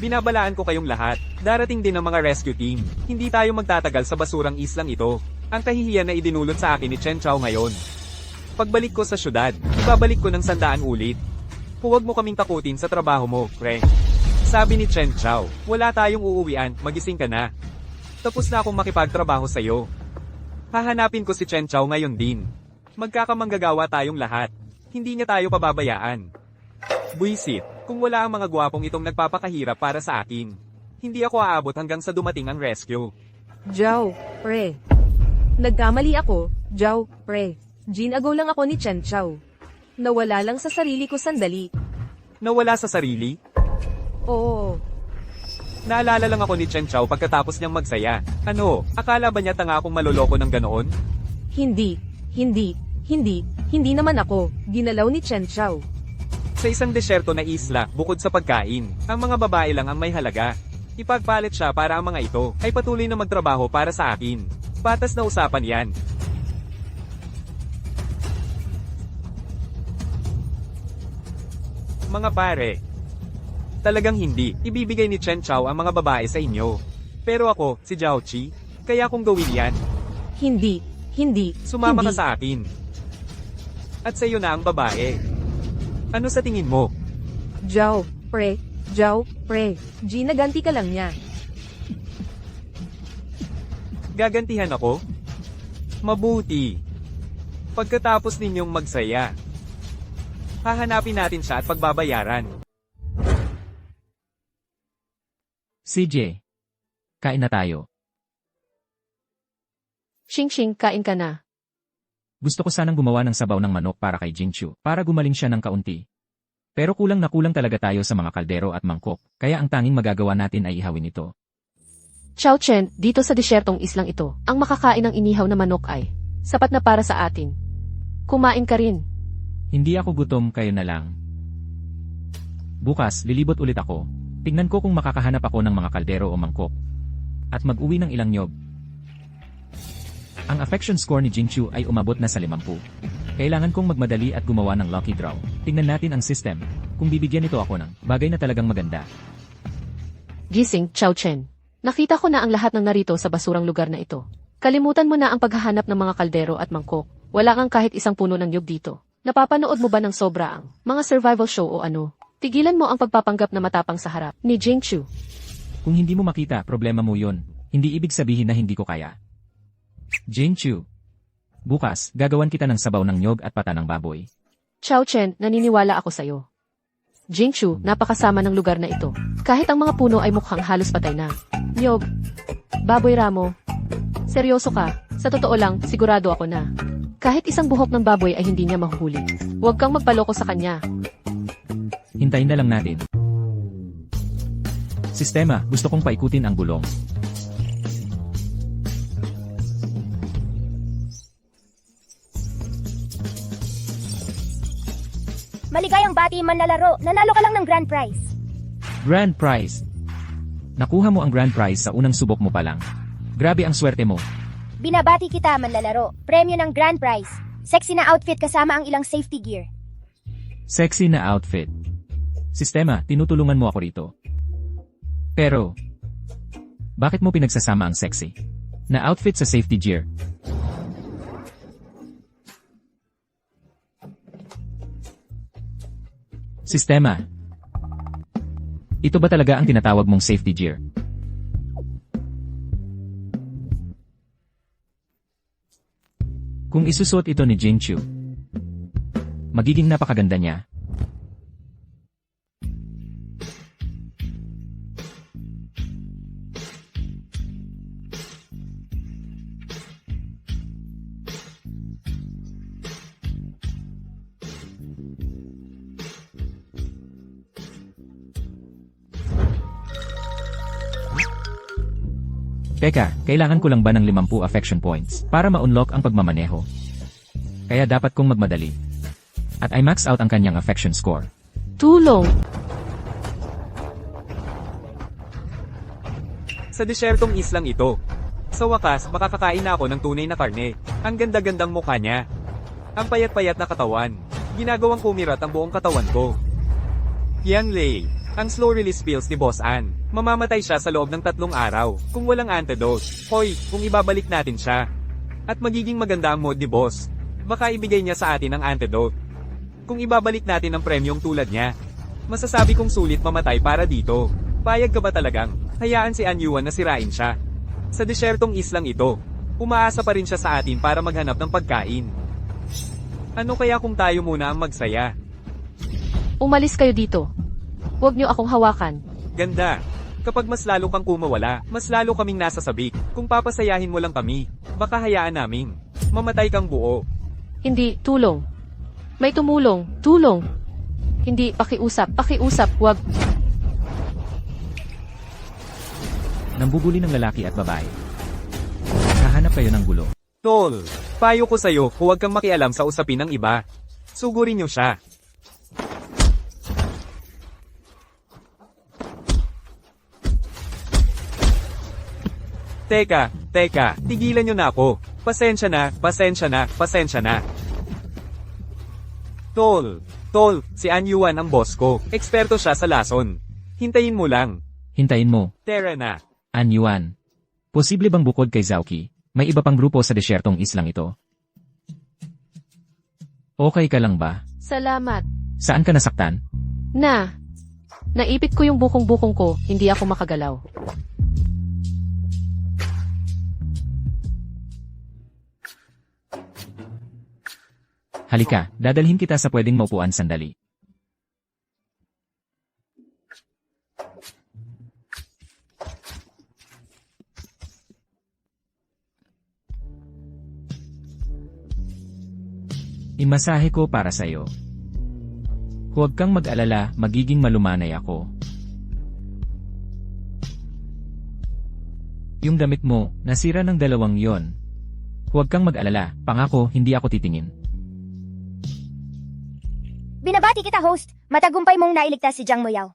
Binabalaan ko kayong lahat. Darating din ang mga rescue team. Hindi tayo magtatagal sa basurang islang ito. Ang kahihiyan na idinulot sa akin ni Chen Chao ngayon. Pagbalik ko sa syudad, ibabalik ko ng 100 ulit. Huwag mo kaming takutin sa trabaho mo, pre. Sabi ni Chen Chao, wala tayong uuwian, magising ka na. Tapos na akong makipagtrabaho sa'yo. Hahanapin ko si Chen Chao ngayon din. Magkakamanggagawa tayong lahat. Hindi niya tayo pababayaan. Buisit, kung wala ang mga gwapong itong nagpapakahirap para sa akin, hindi ako aabot hanggang sa dumating ang rescue. Zhao, pre. Nagkamali ako, Zhao, pre. Ginagaw lang ako ni Chen Chao. Nawala lang sa sarili ko sandali. Nawala sa sarili? Oo. Naalala lang ako ni Chen Chao pagkatapos niyang magsaya. Ano, akala ba niya tanga akong maloloko ng ganoon? Hindi naman ako. Ginalaw ni Chen Chao. Sa isang desyerto na isla, bukod sa pagkain, ang mga babae lang ang may halaga. Ipagpalit siya para ang mga ito ay patuloy na magtrabaho para sa akin. Patas na usapan yan. Mga pare, talagang hindi ibibigay ni Chen Chao ang mga babae sa inyo. Pero ako, si Zhao Qi, kaya kung gawin yan, Hindi. sumama ka hindi. sa akin. At sa iyo na ang babae. Ano sa tingin mo? Zhao, pre. Ginaganti ka lang niya. Gagantihan ako? Mabuti. Pagkatapos ninyong magsaya, hahanapin natin siya at pagbabayaran. CJ. Kain na tayo. Xing, kain ka na. Gusto ko sanang gumawa ng sabaw ng manok para kay Jingchu, para gumaling siya ng kaunti. Pero kulang na kulang talaga tayo sa mga kaldero at mangkok, kaya ang tanging magagawa natin ay ihawin ito. Chao Chen, dito sa disyertong islang ito, ang makakain ng inihaw na manok ay sapat na para sa atin. Kumain ka rin. Hindi ako gutom, kayo na lang. Bukas, lilibot ulit ako. Tingnan ko kung makakahanap ako ng mga kaldero o mangkok. At mag-uwi ng ilang nyog. Ang affection score ni Jingchu ay umabot na sa 50. Kailangan kong magmadali at gumawa ng lucky draw. Tingnan natin ang system. Kung bibigyan ito ako ng bagay na talagang maganda. Gising, Chao Chen. Nakita ko na ang lahat ng narito sa basurang lugar na ito. Kalimutan mo na ang paghahanap ng mga kaldero at mangkok. Wala kang kahit isang puno ng nyug dito. Napapanood mo ba ng sobra ang mga survival show o ano? Tigilan mo ang pagpapanggap na matapang sa harap ni Jingchu. Kung hindi mo makita, problema mo yun. Hindi ibig sabihin na hindi ko kaya. Jingchu. Bukas, gagawan kita ng sabaw ng nyog at pata ng baboy. Chao Chen, naniniwala ako sa'yo. Jingchu, napakasama ng lugar na ito. Kahit ang mga puno ay mukhang halos patay na. Nyog. Baboy ramo. Seryoso ka? Sa totoo lang, sigurado ako na. Kahit isang buhok ng baboy ay hindi niya mahuhuli. Huwag kang magpaloko sa kanya. Hintayin na lang natin. Sistema, gusto kong paikutin ang gulong. Maligayang bati manlalaro, nanalo ka lang ng grand prize. Grand prize. Nakuha mo ang grand prize sa unang subok mo pa lang. Grabe ang swerte mo. Binabati kita manlalaro, premyo ng grand prize. Sexy na outfit kasama ang ilang safety gear. Sexy na outfit. Sistema, tinutulungan mo ako rito. Pero, bakit mo pinagsasama ang sexy na outfit sa safety gear? Sistema. Ito ba talaga ang tinatawag mong safety gear? Kung isusuot ito ni Jingchu, magiging napakaganda niya. Teka, kailangan ko lang ba ng 50 affection points para ma-unlock ang pagmamaneho? Kaya dapat kong magmadali. At I max out ang kanyang affection score. Tulong! Sa desyertong islang ito, sa wakas, makakakain na ako ng tunay na karne. Ang ganda-gandang mukha niya. Ang payat-payat na katawan. Ginagawang kumirat ang buong katawan ko. Yang Lei, ang slow release pills ni Boss Ann. Mamamatay siya sa loob ng 3 araw, kung walang antidote. Hoy, kung ibabalik natin siya. At magiging maganda ang mood ni boss. Baka ibigay niya sa atin ang antidote. Kung ibabalik natin ang premyong tulad niya, masasabi kong sulit mamatay para dito. Payag ka ba talagang hayaan si Anyuan na sirain siya? Sa desyertong islang ito, umaasa pa rin siya sa atin para maghanap ng pagkain. Ano kaya kung tayo muna ang magsaya? Umalis kayo dito. Huwag niyo akong hawakan. Ganda. Kapag mas lalo kang kumawala, mas lalo kaming nasa sabik. Kung papasayahin mo lang kami, baka hayaan namin mamatay kang buo. Hindi, tulong. May tumulong, tulong. Hindi, pakiusap, wag. Nambubuli ng lalaki at babae. Hahanap kayo ng gulo. Tol, payo ko sa'yo, huwag kang makialam sa usapin ng iba. Sugurin niyo siya. Teka, tigilan niyo na ako. Pasensya na. Tol, si Anyuan ang boss ko. Eksperto siya sa lason. Hintayin mo lang. Hintayin mo, Tara na. Anyuan. Posible bang bukod kay Zauki, may iba pang grupo sa desyertong islang ito? Okay ka lang ba? Salamat. Saan ka nasaktan? Naipit ko yung bukong-bukong ko, hindi ako makagalaw. Halika, dadalhin kita sa pwedeng maupuan sandali. Imasahe ko para sa'yo. Huwag kang mag-alala, magiging malumanay ako. Yung damit mo, nasira ng dalawang yon. Huwag kang mag-alala, pangako hindi ako titingin. Binabati kita, host. Matagumpay mong nailigtas si Jiang Moyao.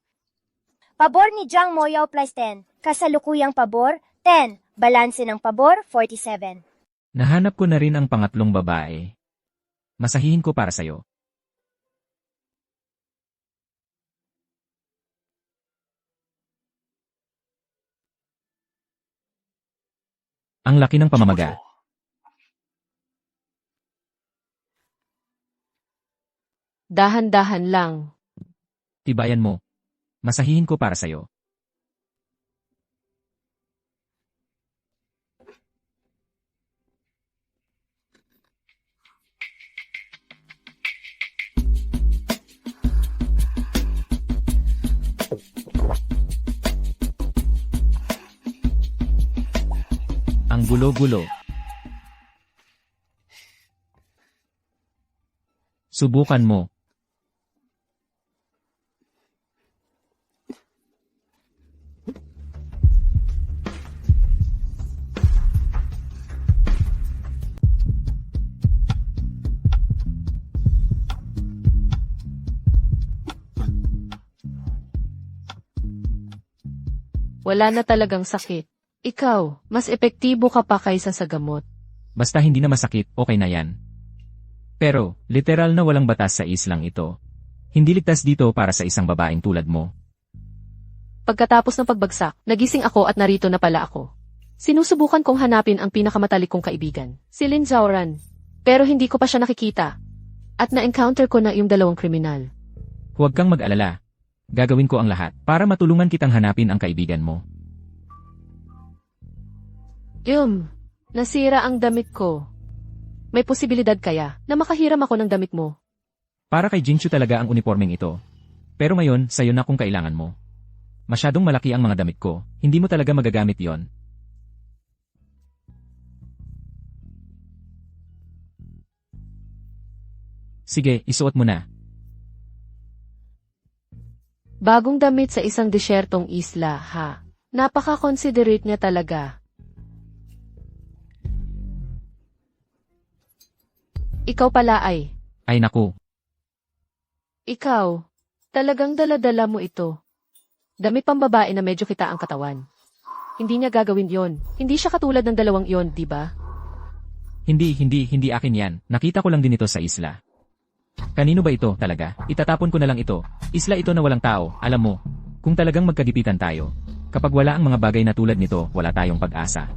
Pabor ni Jiang Moyao plus 10. Kasalukuyang pabor, 10. Balanse ng pabor, 47. Nahanap ko na rin ang pangatlong babae. Masahihin ko para sa'yo. Ang laki ng pamamaga. Dahan-dahan lang. Tibayan mo. Masahihin ko para sa'yo. Ang gulo-gulo. Subukan mo. Wala na talagang sakit. Ikaw, mas epektibo ka pa kaysa sa gamot. Basta hindi na masakit, okay na yan. Pero, literal na walang batas sa islang ito. Hindi ligtas dito para sa isang babaeng tulad mo. Pagkatapos ng pagbagsak, nagising ako at narito na pala ako. Sinusubukan kong hanapin ang pinakamatalik kong kaibigan, si Lin Zhaoran. Pero hindi ko pa siya nakikita. At na-encounter ko na yung dalawang kriminal. Huwag kang mag-alala. Gagawin ko ang lahat para matulungan kitang hanapin ang kaibigan mo. Nasira ang damit ko. May posibilidad kaya na makahiram ako ng damit mo? Para kay Jinchu talaga ang uniformeng ito. Pero ngayon, sayo na kung kailangan mo. Masyadong malaki ang mga damit ko, hindi mo talaga magagamit yon. Sige, isuot mo na. Bagong damit sa isang desyertong isla, ha? Napaka-considerate niya talaga. Ikaw pala ay. Ay naku, Ikaw, talagang dala-dala mo ito. Damit pambabae na medyo kita ang katawan. Hindi niya gagawin yon. Hindi siya katulad ng dalawang yon, di ba? hindi akin yan. Nakita ko lang din ito sa isla. Kanino ba ito talaga? Itatapon ko na lang ito. Isla ito na walang tao, alam mo. Kung talagang magkagipitan tayo. Kapag wala ang mga bagay na tulad nito, wala tayong pag-asa.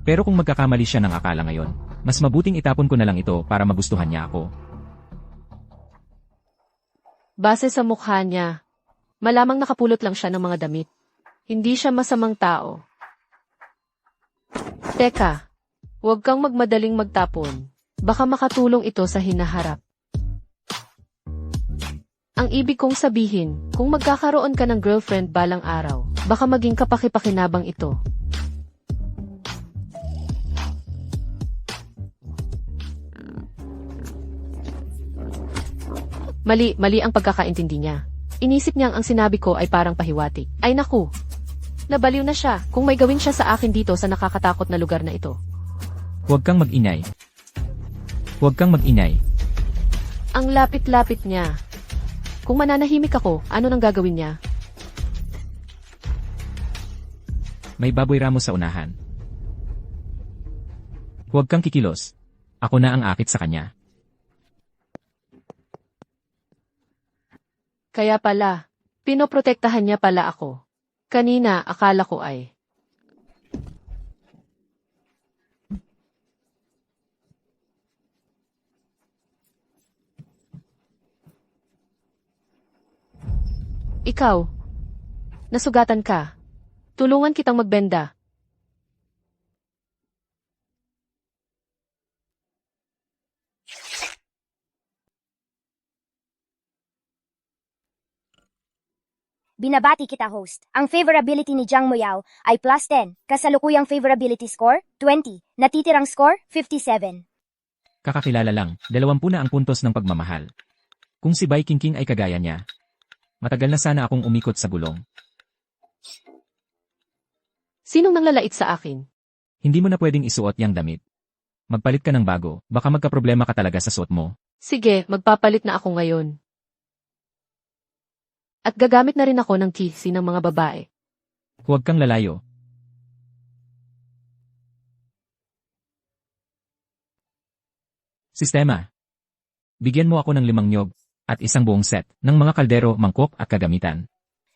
Pero kung magkakamali siya ng akala ngayon, Mas mabuting itapon ko na lang ito para magustuhan niya ako. Base sa mukha niya, malamang nakapulot lang siya ng mga damit. Hindi siya masamang tao. Teka, huwag kang magmadaling magtapon. Baka makatulong ito sa hinaharap. Ang ibig kong sabihin, kung magkakaroon ka ng girlfriend balang araw, baka maging kapaki-pakinabang ito. Mali ang pagkakaintindi niya. Inisip niyang ang sinabi ko ay parang pahiwatig. Ay naku! Nabaliw na siya kung may gawin siya sa akin dito sa nakakatakot na lugar na ito. Huwag kang mag-inay. Huwag kang mag-inay. Ang lapit-lapit niya. Kung mananahimik ako, ano nang gagawin niya? May baboy ramo sa unahan. Huwag kang kikilos. Ako na ang akit sa kanya. Kaya pala, pinoprotektahan niya pala ako. Kanina, akala ko ay. Ikaw, nasugatan ka. Tulungan kitang magbenda. Binabati kita, host. Ang favorability ni Jiang Moyao ay plus 10, kasalukuyang favorability score, 20, natitirang score, 57. Kakakilala lang, 20 na ang puntos ng pagmamahal. Kung si Bai Qingqing ay kagaya niya, matagal na sana akong umikot sa gulong. Sinong nanglalait sa akin? Hindi mo na pwedeng isuot yang damit. Magpalit ka ng bago, baka magkaproblema ka talaga sa suot mo. Sige, magpapalit na ako ngayon. At gagamit na rin ako ng kisi ng mga babae. Huwag kang lalayo. Sistema. Bigyan mo ako ng 5 nyog at isang buong set ng mga kaldero, mangkok at kagamitan.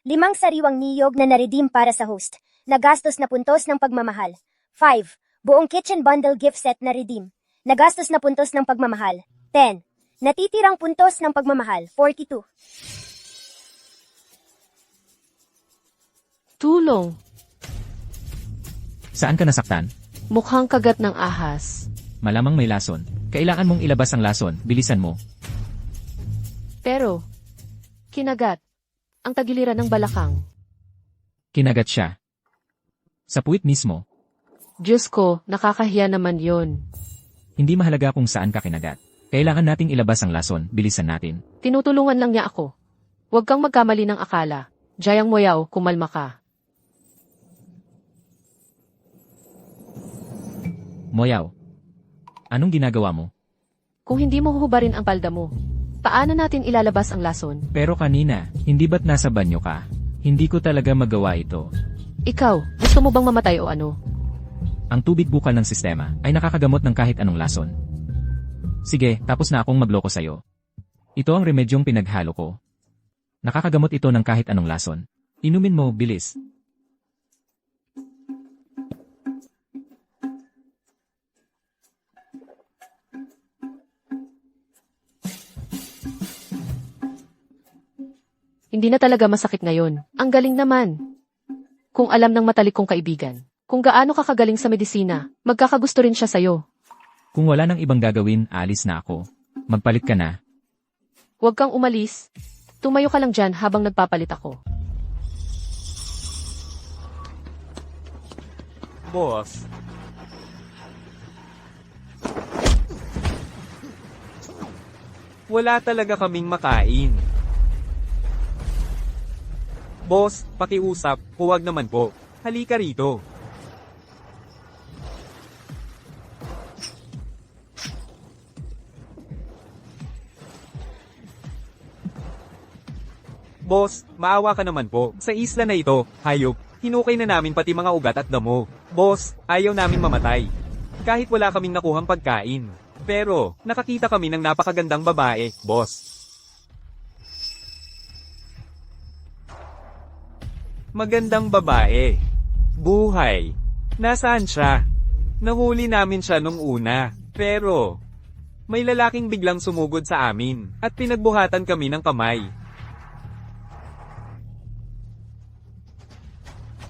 5 sariwang niyog na naredeem para sa host. Nagastos na puntos ng pagmamahal. 5. Buong kitchen bundle gift set na redeem. Nagastos na puntos ng pagmamahal. 10. Natitirang puntos ng pagmamahal. 42. Tulong. Saan ka nasaktan? Mukhang kagat ng ahas. Malamang may lason. Kailangan mong ilabas ang lason, bilisan mo. Pero, kinagat. Ang tagiliran ng balakang. Kinagat siya. Sa puwit mismo. Diyos ko, nakakahiya naman yon. Hindi mahalaga kung saan ka kinagat. Kailangan nating ilabas ang lason, bilisan natin. Tinutulungan lang niya ako. Huwag kang magkamali ng akala. Jiang Moyao, kumalma ka. Moyaw. Anong ginagawa mo? Kung hindi mo huhubarin ang palda mo, paano natin ilalabas ang lason? Pero kanina, hindi ba't nasa banyo ka? Hindi ko talaga magawa ito. Ikaw, gusto mo bang mamatay o ano? Ang tubig bukal ng sistema ay nakakagamot ng kahit anong lason. Sige, tapos na akong magloko sa'yo. Ito ang remedyong pinaghalo ko. Nakakagamot ito ng kahit anong lason. Inumin mo, bilis. Hindi na talaga masakit ngayon. Ang galing naman. Kung alam ng matalik kong kaibigan, kung gaano ka kagaling sa medisina, magkakagusto rin siya sa'yo. Kung wala nang ibang gagawin, alis na ako. Magpalit ka na. Huwag kang umalis. Tumayo ka lang dyan habang nagpapalit ako. Boss. Wala talaga kaming makain. Boss, pakiusap, huwag naman po. Halika rito. Boss, maawa ka naman po. Sa isla na ito, hayop, hinukay na namin pati mga ugat at damo. Boss, ayaw namin mamatay. Kahit wala kaming nakuhang pagkain. Pero, nakakita kami ng napakagandang babae, boss. Magandang babae. Buhay. Nasaan siya? Nahuli namin siya nung una. Pero, may lalaking biglang sumugod sa amin, at pinagbuhatan kami ng kamay.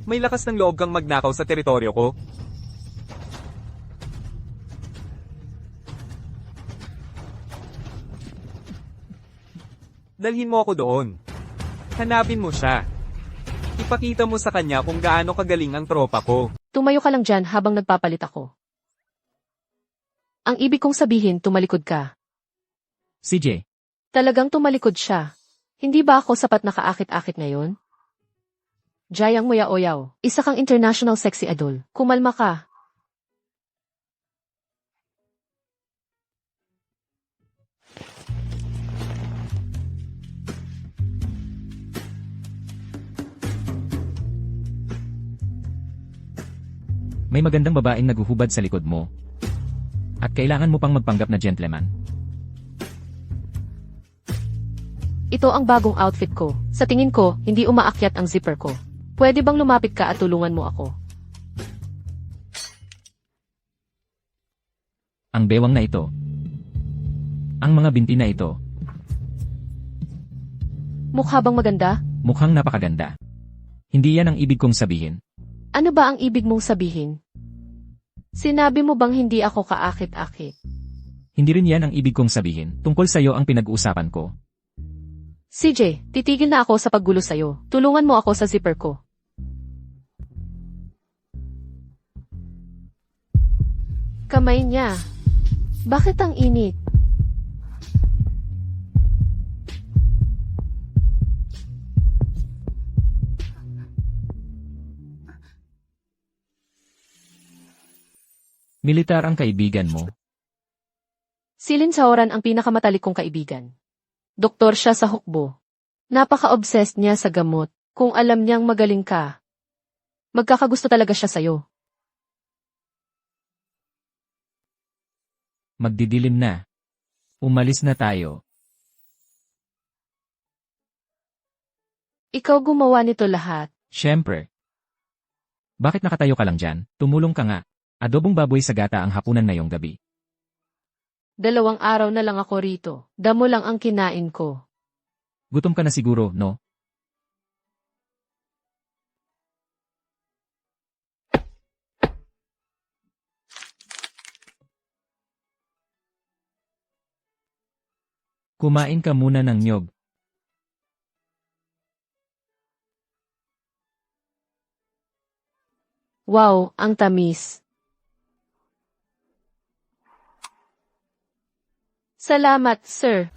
May lakas ng loob kang magnakaw sa teritoryo ko? Dalhin mo ako doon. Hanapin mo siya. Ipakita mo sa kanya kung gaano kagaling ang tropa ko. Tumayo ka lang dyan habang nagpapalit ako. Ang ibig kong sabihin, tumalikod ka. CJ, Talagang tumalikod siya. Hindi ba ako sapat na kaakit-akit ngayon? Jayang Moya Oyaw, isa kang international sexy idol. Kumalma ka. may magandang babaeng naguhubad sa likod mo. At kailangan mo pang magpanggap na gentleman. Ito ang bagong outfit ko. Sa tingin ko, hindi umaakyat ang zipper ko. Pwede bang lumapit ka at tulungan mo ako? Ang bewang na ito. Ang mga binti na ito, Mukha bang maganda? mukhang napakaganda. Hindi yan ang ibig kong sabihin. Ano ba ang ibig mong sabihin? Sinabi mo bang hindi ako kaakit-akit? Hindi rin yan ang ibig kong sabihin. Tungkol sa'yo ang pinag-uusapan ko. CJ, titigil na ako sa paggulo sa'yo. Tulungan mo ako sa zipper ko. Kamay niya. Bakit ang init? Militar ang kaibigan mo. Si Lin Saoran ang pinakamatalik kong kaibigan. Doktor siya sa hukbo. Napaka-obsessed niya sa gamot. Kung alam niyang magaling ka, magkakagusto talaga siya sa'yo. Magdidilim na. Umalis na tayo. Ikaw gumawa nito lahat. Siyempre. Bakit nakatayo ka lang dyan? Tumulong ka nga. Adobong baboy sa gata ang hapunan na yung gabi. 2 araw na lang ako rito. Damo lang ang kinain ko. Gutom ka na siguro, no? Kumain ka muna ng nyog. Wow, ang tamis. Salamat, sir.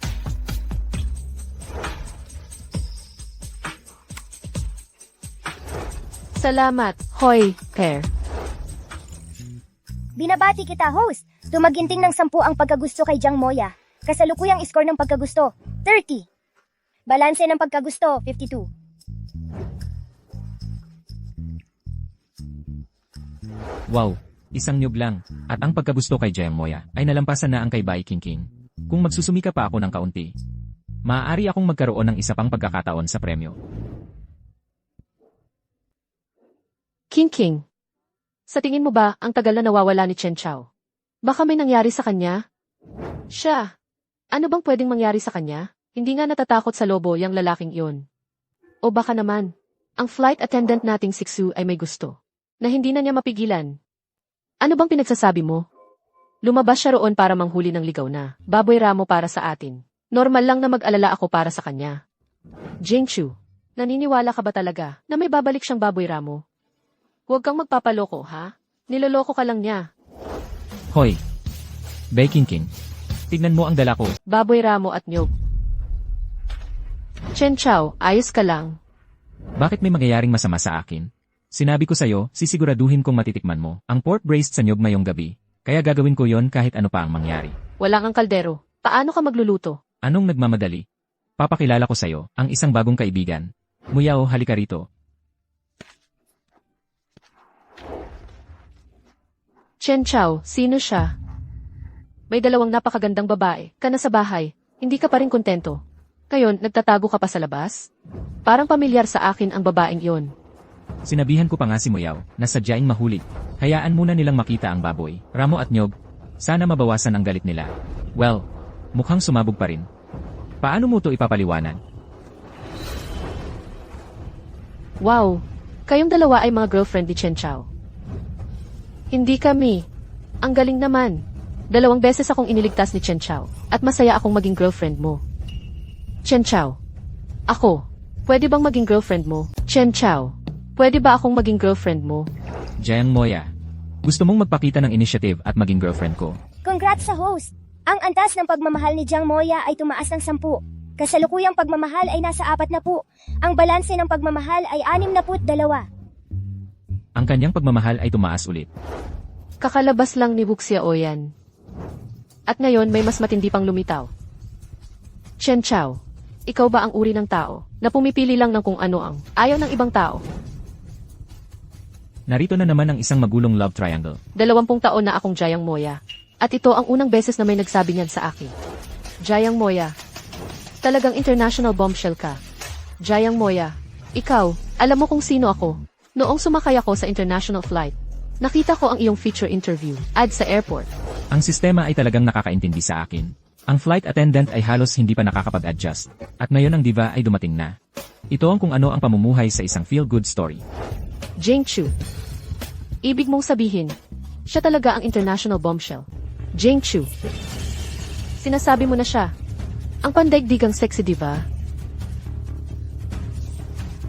Salamat, hoy, Claire. Binabati kita, host. Tumaginting ng 10 ang pagkagusto kay Jang Moya. Kasalukuyang score ng pagkagusto, 30. Balanse ng pagkagusto, 52. Wow, isang nyog lang. At ang pagkagusto kay Jayang Moya ay nalampasan na ang kay Bai King. Kung magsusumika pa ako ng kaunti, maaari akong magkaroon ng isa pang pagkakataon sa premyo. King. Sa tingin mo ba, ang tagal na nawawala ni Chen Chao? Baka may nangyari sa kanya? Siya. Ano bang pwedeng mangyari sa kanya? Hindi nga natatakot sa lobo yang lalaking iyon. O baka naman, ang flight attendant nating Siksu ay may gusto, na hindi na niya mapigilan. Ano bang pinagsasabi mo? Lumabas siya roon para manghuli ng ligaw na baboy ramo para sa atin. Normal lang na mag-alala ako para sa kanya. Jingchu, naniniwala ka ba talaga na may babalik siyang baboy ramo? Huwag kang magpapaloko, ha? Niloloko ka lang niya. Hoy, Bai King. Tignan mo ang dala ko. Baboy ramo at nyog. Chen Chao, ayos ka lang. Bakit may mangyayaring masama sa akin? Sinabi ko sa'yo, sisiguraduhin kong matitikman mo ang pork braised sa nyog ngayong gabi. Kaya gagawin ko yon kahit ano pa ang mangyari. Wala kang kaldero. Paano ka magluluto? Anong nagmamadali? Papakilala ko sa'yo ang isang bagong kaibigan. Muyao, halika rito. Chen Chao, sino siya? May 2 napakagandang babae ka na sa bahay. Hindi ka pa rin kontento. Ngayon, nagtatago ka pa sa labas? Parang pamilyar sa akin ang babaeng iyon. Sinabihan ko pa nga si Muyao na sadyaing mahuli. Hayaan muna nilang makita ang baboy, ramo at nyog. Sana mabawasan ang galit nila. Well, mukhang sumabog pa rin. Paano mo to ipapaliwanag? Wow, kayong dalawa ay mga girlfriend ni Chen Chao. Hindi kami. Ang galing naman. 2 beses akong iniligtas ni Chen Chao at masaya akong maging girlfriend mo. Chen Chao. Ako. Pwede bang maging girlfriend mo? Chen Chao. Pwede ba akong maging girlfriend mo? Jiang Moya. Gusto mong magpakita ng initiative at maging girlfriend ko. Congrats sa host! Ang antas ng pagmamahal ni Jiang Moya ay tumaas ng 10. Kasalukuyang pagmamahal ay nasa 4 na po. Ang balanse ng pagmamahal ay 62. Ang kanyang pagmamahal ay tumaas ulit. Kakalabas lang ni Wuxia Oyan. At ngayon may mas matindi pang lumitaw. Chen Chao, ikaw ba ang uri ng tao na pumipili lang ng kung ano ang ayaw ng ibang tao? Narito na naman ang isang magulong love triangle. 20 taon na akong Jiang Moya. At ito ang unang beses na may nagsabi niyan sa akin. Jiang Moya, talagang international bombshell ka. Jiang Moya, ikaw, alam mo kung sino ako. Noong sumakay ako sa international flight, nakita ko ang iyong feature interview, ad sa airport. Ang sistema ay talagang nakakaintindi sa akin. Ang flight attendant ay halos hindi pa nakakapag-adjust. At ngayon ang diva ay dumating na. Ito ang kung ano ang pamumuhay sa isang feel-good story. Jing Chu. Ibig mong sabihin, siya talaga ang international bombshell. Jing Chu. Sinasabi mo na siya. Ang pandaigdigang sexy diva.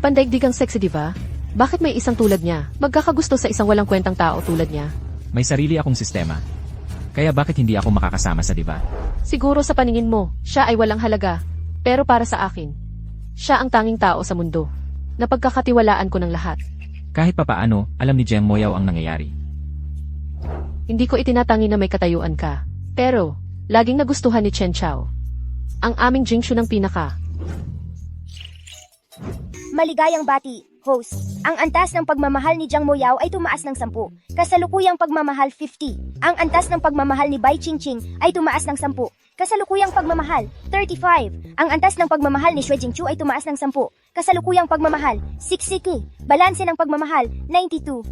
Pandaigdigang sexy diva? Bakit may isang tulad niya? Magkakagusto sa isang walang kwentang tao tulad niya? May sarili akong sistema. Kaya bakit hindi ako makakasama sa diva? Siguro sa paningin mo, siya ay walang halaga. Pero para sa akin, siya ang tanging tao sa mundo. Napagkakatiwalaan ko ng lahat. Kahit papaano, alam ni Jiang Moyaw ang nangyayari. Hindi ko itinatangi na may katayuan ka. Pero, laging nagustuhan ni Chen Chao. Ang aming Jingshu ng pinaka. Maligayang bati, host. Ang antas ng pagmamahal ni Jiang Moyao ay tumaas ng 10. Kasalukuyang pagmamahal 50. Ang antas ng pagmamahal ni Bai Qingqing ay tumaas ng 10. Kasalukuyang pagmamahal 35. Ang antas ng pagmamahal ni Xue Jingchu ay tumaas ng 10. Kasalukuyang pagmamahal 60. Balanse ng pagmamahal 92.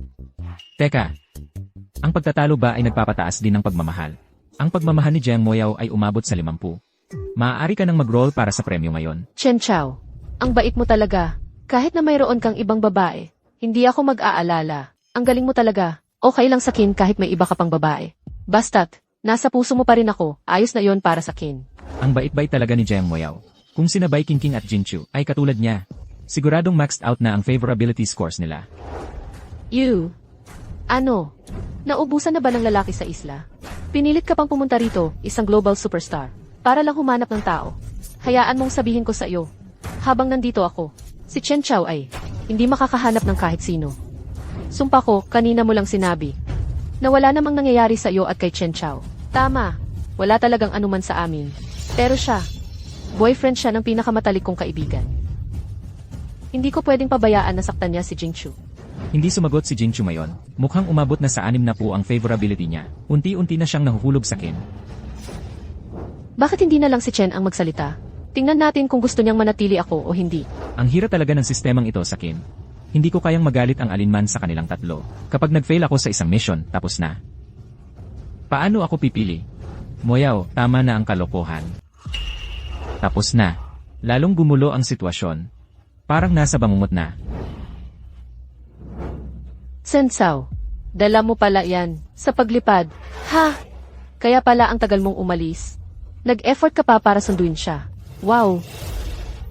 Teka, ang pagtatalo ba ay nagpapataas din ng pagmamahal? Ang pagmamahal ni Jiang Moyaw ay umabot sa 50. Maaari ka nang mag-roll para sa premyo ngayon. Chen Chao, ang bait mo talaga. Kahit na mayroon kang ibang babae, hindi ako mag-aalala. Ang galing mo talaga. Okay lang sa kin kahit may iba ka pang babae. Basta't, nasa puso mo pa rin ako, ayos na yon para sa kin. Ang bait-bait talaga ni Jiang Moyaw. Kung sina Bai Qingqing at Jinchu ay katulad niya, siguradong maxed out na ang favorability scores nila. You. Ano? Naubusan na ba ng lalaki sa isla? Pinilit ka pang pumunta rito, isang global superstar, para lang humanap ng tao. Hayaan mong sabihin ko sa iyo, habang nandito ako, si Chen Chao ay hindi makakahanap ng kahit sino. Sumpa ko, kanina mo lang sinabi na wala namang nangyayari sa iyo at kay Chen Chao. Tama, wala talagang anuman sa amin. Pero siya, boyfriend siya ng pinakamatalik kong kaibigan. Hindi ko pwedeng pabayaan na saktan niya si Jingchu. Hindi sumagot si Jinchu mayon. Mukhang umabot na sa 6 na po ang favorability niya. Unti-unti na siyang nahuhulog sa kin. Bakit hindi na lang si Chen ang magsalita? Tingnan natin kung gusto niyang manatili ako o hindi. Ang hirap talaga ng sistemang ito sa kin. Hindi ko kayang magalit ang alinman sa kanilang tatlo. Kapag nag-fail ako sa isang mission, tapos na. Paano ako pipili? Moyaw, tama na ang kalokohan. Tapos na. Lalong gumulo ang sitwasyon. Parang nasa bangungot na. Sensao, dala mo pala yan sa paglipad. Ha? Kaya pala ang tagal mong umalis. Nag-effort ka pa para sunduin siya. Wow.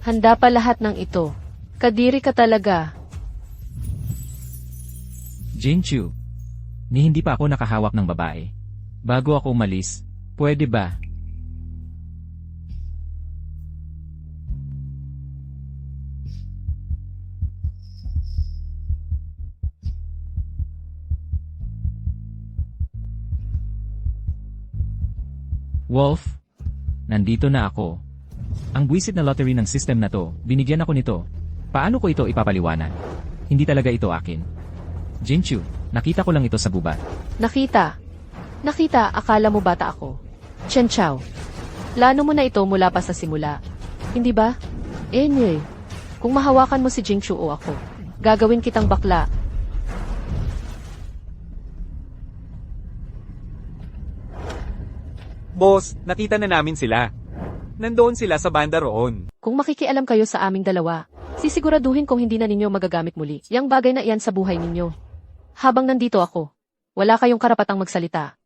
Handa pa lahat ng ito. Kadiri ka talaga. Jinchu, ni hindi pa ako nakahawak ng babae. Bago ako umalis, pwede ba? Wolf, nandito na ako. Ang buwisit na lottery ng system na to, binigyan ako nito. Paano ko ito ipapaliwanag? Hindi talaga ito akin. Jinchu, nakita ko lang ito sa gubat. Nakita. Nakita, akala mo bata ako. Chen Chao. Plano mo na ito mula pa sa simula. Hindi ba? Anyway, kung mahawakan mo si Jingchu o ako, gagawin kitang bakla. Boss, nakita na namin sila. Nandoon sila sa banda roon. Kung makikialam kayo sa aming dalawa, sisiguraduhin kong hindi na ninyo magagamit muli yang bagay na iyan sa buhay ninyo. Habang nandito ako, wala kayong karapatang magsalita.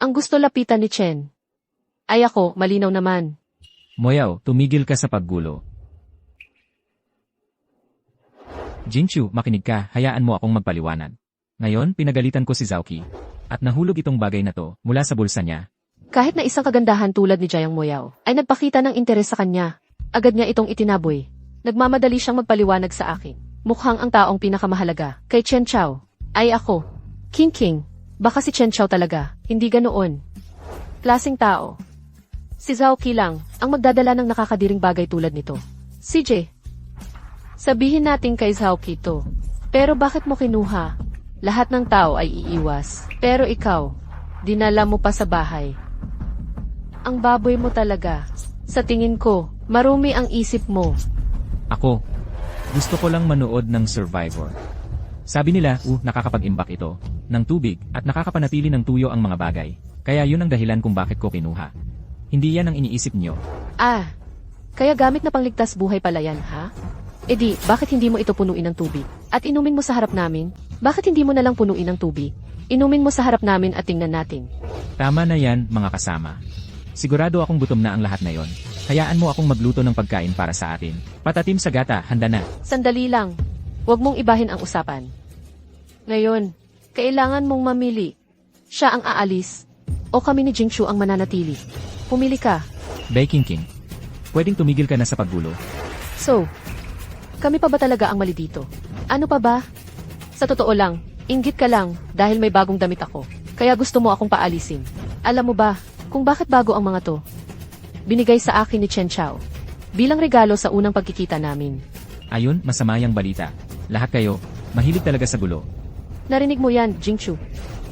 Ang gusto lapitan ni Chen. Ay ako, malinaw naman. Moyaw, tumigil ka sa paggulo. Jinchu, makinig ka, hayaan mo akong magpaliwanag. Ngayon, pinagalitan ko si Zhaoqi. At nahulog itong bagay na to, mula sa bulsa niya. Kahit na isang kagandahan tulad ni Jiang Moyao, ay nagpakita ng interes sa kanya. Agad niya itong itinaboy. Nagmamadali siyang magpaliwanag sa akin. Mukhang ang taong pinakamahalaga, kay Chen Chao. Ay ako. King. Baka si Chen Chao talaga, hindi ganoon. Klaseng tao. Si Zhaoqi lang, ang magdadala ng nakakadiring bagay tulad nito. CJ. Sabihin natin kay Zhaoqi to. Pero bakit mo kinuha? Lahat ng tao ay iiwas. Pero ikaw, dinala mo pa sa bahay. Ang baboy mo talaga. Sa tingin ko, marumi ang isip mo. Ako, gusto ko lang manood ng Survivor. Sabi nila, nakakapag-imbak ito ng tubig at nakakapanatili ng tuyo ang mga bagay. Kaya yun ang dahilan kung bakit ko kinuha. Hindi yan ang iniisip nyo. Kaya gamit na pangligtas buhay pala yan, ha? E di, bakit hindi mo ito punuin ng tubig? At inumin mo sa harap namin? Bakit hindi mo nalang punuin ng tubig? Inumin mo sa harap namin at tingnan natin. Tama na yan, mga kasama. Sigurado akong gutom na ang lahat na yon. Hayaan mo akong magluto ng pagkain para sa atin. Patatim sa gata, handa na. Sandali lang. Huwag mong ibahin ang usapan. Ngayon, kailangan mong mamili. Siya ang aalis. O kami ni Jingchu ang mananatili. Pumili ka. Baking King, pwedeng tumigil ka na sa paggulo. So, kami pa ba talaga ang mali dito? Ano pa ba? Sa totoo lang, inggit ka lang dahil may bagong damit ako. Kaya gusto mo akong paalisin. Alam mo ba kung bakit bago ang mga to? Binigay sa akin ni Chen Chao. Bilang regalo sa unang pagkikita namin. Ayun, masama yang balita. Lahat kayo, mahilig talaga sa gulo. Narinig mo yan, Jingchu.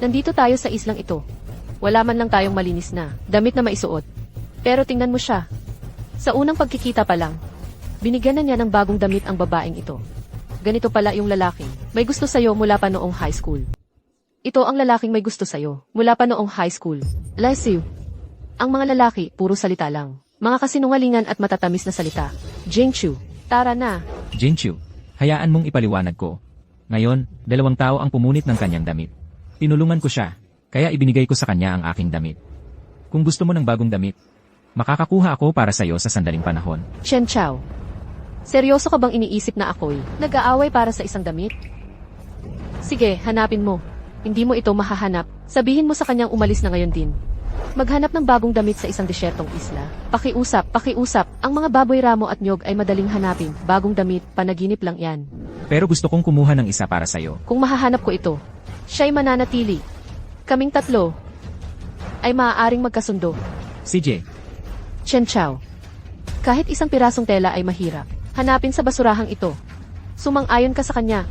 Nandito tayo sa islang ito. Wala man lang tayong malinis na damit na maisuot. Pero tingnan mo siya. Sa unang pagkikita pa lang, binigyan na niya ng bagong damit ang babaeng ito. Ganito pala yung lalaki. May gusto sa'yo mula pa noong high school. Ito ang lalaking may gusto sa'yo mula pa noong high school. Lasiu. Ang mga lalaki, puro salita lang. Mga kasinungalingan at matatamis na salita. Jingchu, tara na. Jinchu, hayaan mong ipaliwanag ko. Ngayon, 2 tao ang pumunit ng kanyang damit. Tinulungan ko siya, kaya ibinigay ko sa kanya ang aking damit. Kung gusto mo ng bagong damit, makakakuha ako para sa'yo sa sandaling panahon. Chen Chao. Seryoso ka bang iniisip na ako'y nag-aaway para sa isang damit? Sige, hanapin mo. Hindi mo ito mahahanap. Sabihin mo sa kanyang umalis na ngayon din. Maghanap ng bagong damit sa isang desyertong isla. Pakiusap. Ang mga baboy ramo at nyog ay madaling hanapin. Bagong damit, panaginip lang yan. Pero gusto kong kumuha ng isa para sa'yo. Kung mahahanap ko ito, siya'y mananatili. Kaming tatlo ay maaaring magkasundo. CJ, Chen Chao. Kahit isang pirasong tela ay mahirap. Hanapin sa basurahang ito. Sumang-ayon ka sa kanya.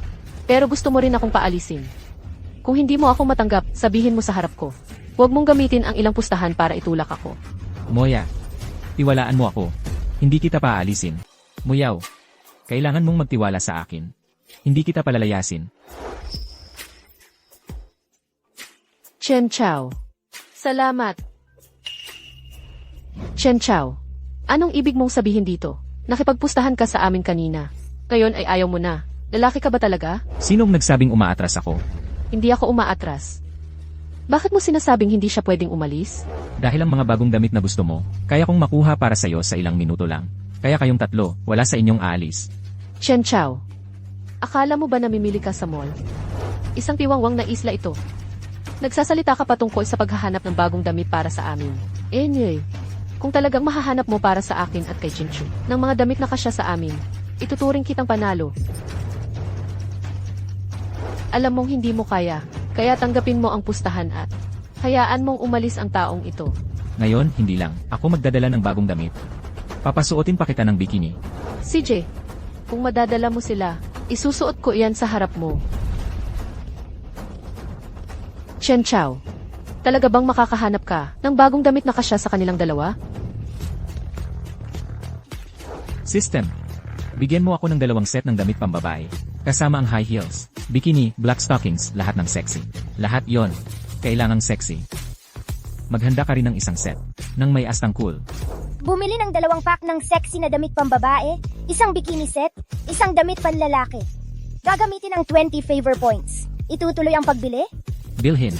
Pero gusto mo rin akong paalisin. Kung hindi mo ako matanggap, sabihin mo sa harap ko. Huwag mong gamitin ang ilang pustahan para itulak ako. Moya, tiwalaan mo ako. Hindi kita paalisin. Muyaw, kailangan mong magtiwala sa akin. Hindi kita palalayasin. Chen Chao. Salamat. Chen Chao. Anong ibig mong sabihin dito? Nakipagpustahan ka sa amin kanina. Ngayon ay ayaw mo na. Lalaki ka ba talaga? Sinong nagsabing umaatras ako? Hindi ako umaatras. Bakit mo sinasabing hindi siya pwedeng umalis? Dahil ang mga bagong damit na gusto mo, kaya kong makuha para sa'yo sa ilang minuto lang. Kaya kayong tatlo, wala sa inyong aalis. Chen Chao. Akala mo ba namimili ka sa mall? Isang tiwangwang na isla ito. Nagsasalita ka patungkol sa paghahanap ng bagong damit para sa amin. Anyway, kung talagang mahahanap mo para sa akin at kay Jinchu ng mga damit na kasya sa amin, ituturing kitang panalo. Alam mong hindi mo kaya, kaya tanggapin mo ang pustahan at hayaan mong umalis ang taong ito. Ngayon, hindi lang. Ako magdadala ng bagong damit. Papasuotin pa kita ng bikini. CJ, kung madadala mo sila, isusuot ko iyan sa harap mo. Chen Chao, talaga bang makakahanap ka ng bagong damit na kasya sa kanilang dalawa? System. Bigyan mo ako ng 2 set ng damit pambabae. Kasama ang high heels, bikini, black stockings, lahat ng sexy. Lahat yon. Kailangang sexy. maghanda ka rin ng isang set ng may astang cool. Bumili ng 2 pack ng sexy na damit pambabae, isang bikini set, isang damit panlalaki. Gagamitin ang 20 favor points. Itutuloy ang pagbili? Bilhin.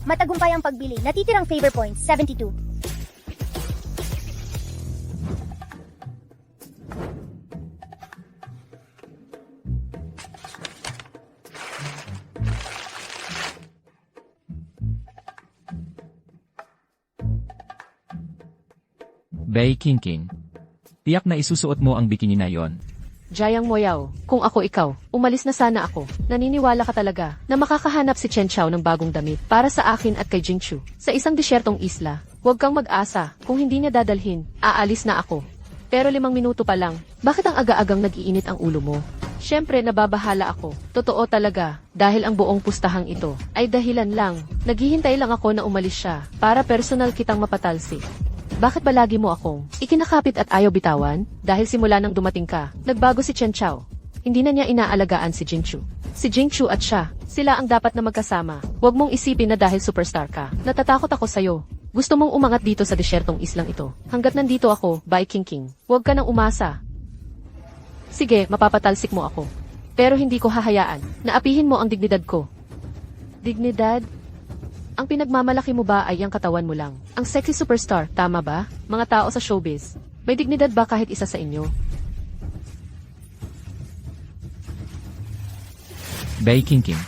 Matagumpay ang pagbili. Natitirang favor points, 72. Bay King King. Tiyak na isusuot mo ang bikini na yon. Jayang Moyaw, kung ako ikaw, umalis na sana ako. Naniniwala ka talaga na makakahanap si Chen Chao ng bagong damit para sa akin at kay Jingchu sa isang disyertong isla. Huwag kang mag-asa, kung hindi niya dadalhin, aalis na ako. Pero 5 minuto pa lang, bakit ang aga-agang nag-iinit ang ulo mo? Siyempre nababahala ako. Totoo talaga, dahil ang buong pustahang ito ay dahilan lang. Naghihintay lang ako na umalis siya para personal kitang mapatalsik. Bakit ba lagi mo akong ikinakapit at ayaw bitawan? Dahil simula nang dumating ka, nagbago si Chen Chao. Hindi na niya inaalagaan si Jingchu. Si Jingchu at siya, sila ang dapat na magkasama. Huwag mong isipin na dahil superstar ka, natatakot ako sa'yo. Gusto mong umangat dito sa disyertong islang ito. Hanggat nandito ako, Bai King King, huwag ka nang umasa. Sige, mapapatalsik mo ako. Pero hindi ko hahayaan na apihin mo ang dignidad ko. Dignidad? Ang pinagmamalaki mo ba ay ang katawan mo lang? Ang sexy superstar, tama ba? Mga tao sa showbiz, may dignidad ba kahit isa sa inyo? Bay King King.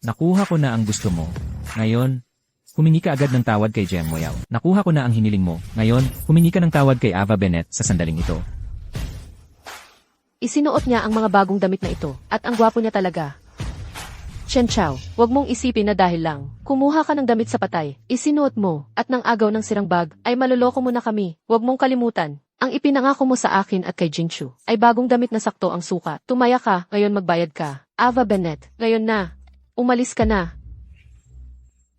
Nakuha ko na ang gusto mo. Ngayon, humingi ka agad ng tawad kay Jem Moyaw. Nakuha ko na ang hiniling mo. Ngayon, humingi ka ng tawad kay Ava Bennett sa sandaling ito. Isinuot niya ang mga bagong damit na ito, at ang gwapo niya talaga. Chen Chao, huwag mong isipin na dahil lang, kumuha ka ng damit sa patay, isinuot mo, at nang agaw ng sirang bag, ay maloloko mo na kami. Huwag mong kalimutan, ang ipinangako mo sa akin at kay Jingchu, ay bagong damit na sakto ang sukat. Tumaya ka, ngayon magbayad ka. Ava Bennett, ngayon na. Umalis ka na.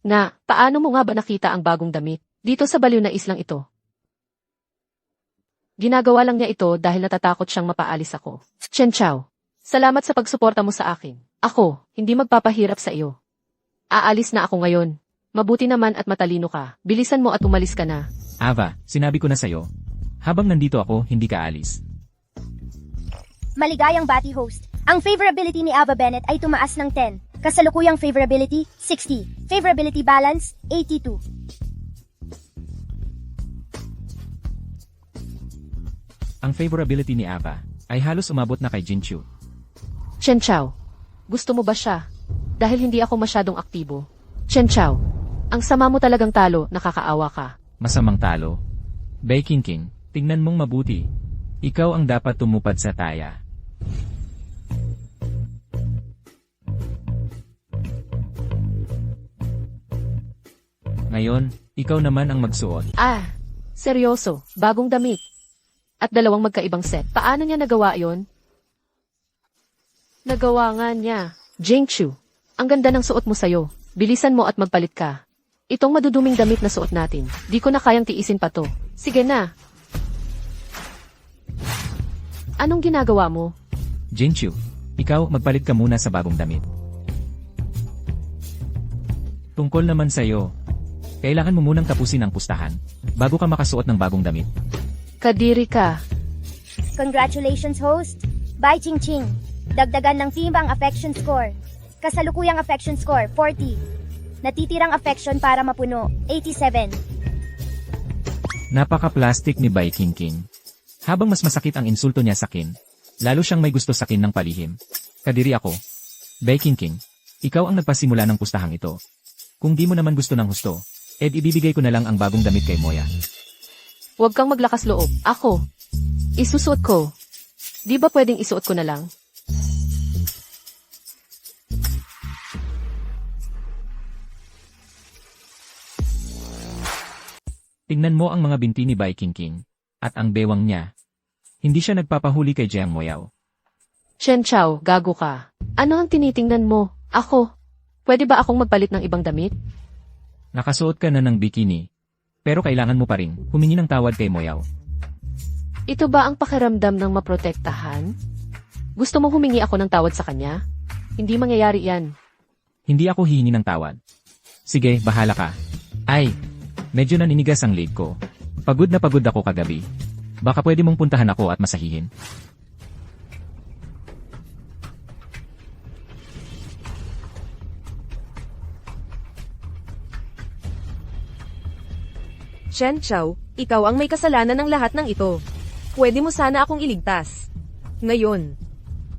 Na, paano mo nga ba nakita ang bagong damit? Dito sa baliw na islang ito. Ginagawa lang niya ito dahil natatakot siyang mapaalis ako. Chen Chao, salamat sa pagsuporta mo sa akin. Ako, hindi magpapahirap sa iyo. Aalis na ako ngayon. Mabuti naman at matalino ka. Bilisan mo at umalis ka na. Ava, sinabi ko na sa'yo. Habang nandito ako, hindi ka alis. Maligayang bati host. Ang favorability ni Ava Bennett ay tumaas ng 10. Kasalukuyang favorability, 60. Favorability balance, 82. Ang favorability ni Ava ay halos umabot na kay Jingchu. Chen Chao, gusto mo ba siya? Dahil hindi ako masyadong aktibo. Chen Chao, ang sama mo talagang talo, nakakaawa ka. Masamang talo. Bay King King, tingnan mong mabuti. Ikaw ang dapat tumupad sa taya. Ngayon, ikaw naman ang magsuot. Ah, seryoso, bagong damit. At 2 magkaibang set. Paano niya nagawa yon? Nagawa nga niya. Jingchu, ang ganda ng suot mo sa'yo. Bilisan mo at magpalit ka. Itong maduduming damit na suot natin, di ko na kayang tiisin pa to. Sige na. Anong ginagawa mo? Jingchu, ikaw magpalit ka muna sa bagong damit. Tungkol naman sa'yo, kailangan mo munang tapusin ang pustahan bago ka makasuot ng bagong damit. Kadiri ka. Congratulations host. Bai Ching Ching. Dagdagan ng team ang affection score. Kasalukuyang affection score, 40. Natitirang affection para mapuno, 87. Napaka-plastic ni Bai King King. Habang mas masakit ang insulto niya sa akin, lalo siyang may gusto sa akin ng palihim. Kadiri ako. Bai King King, ikaw ang nagpasimula ng pustahang ito. Kung di mo naman gusto ng husto, ibibigay ko na lang ang bagong damit kay Moya. Huwag kang maglakas loob. Ako. Isusuot ko. Di ba pwedeng isuot ko na lang? Tingnan mo ang mga binti ni Bai King King. At ang bewang niya. Hindi siya nagpapahuli kay Jiang Moyaw. Chen Chao, gago ka. Ano ang tinitingnan mo? Ako. Pwede ba akong magpalit ng ibang damit? Nakasuot ka na ng bikini. Pero kailangan mo pa rin humingi ng tawad kay Moyaw. Ito ba ang pakiramdam ng maprotektahan? Gusto mo humingi ako ng tawad sa kanya? Hindi mangyayari yan. Hindi ako hihingi ng tawad. Sige, bahala ka. Ay, medyo naninigas ang leg ko. Pagod na pagod ako kagabi. Baka pwede mong puntahan ako at masahihin. Chen Chao, ikaw ang may kasalanan ng lahat ng ito. Pwede mo sana akong iligtas. Ngayon,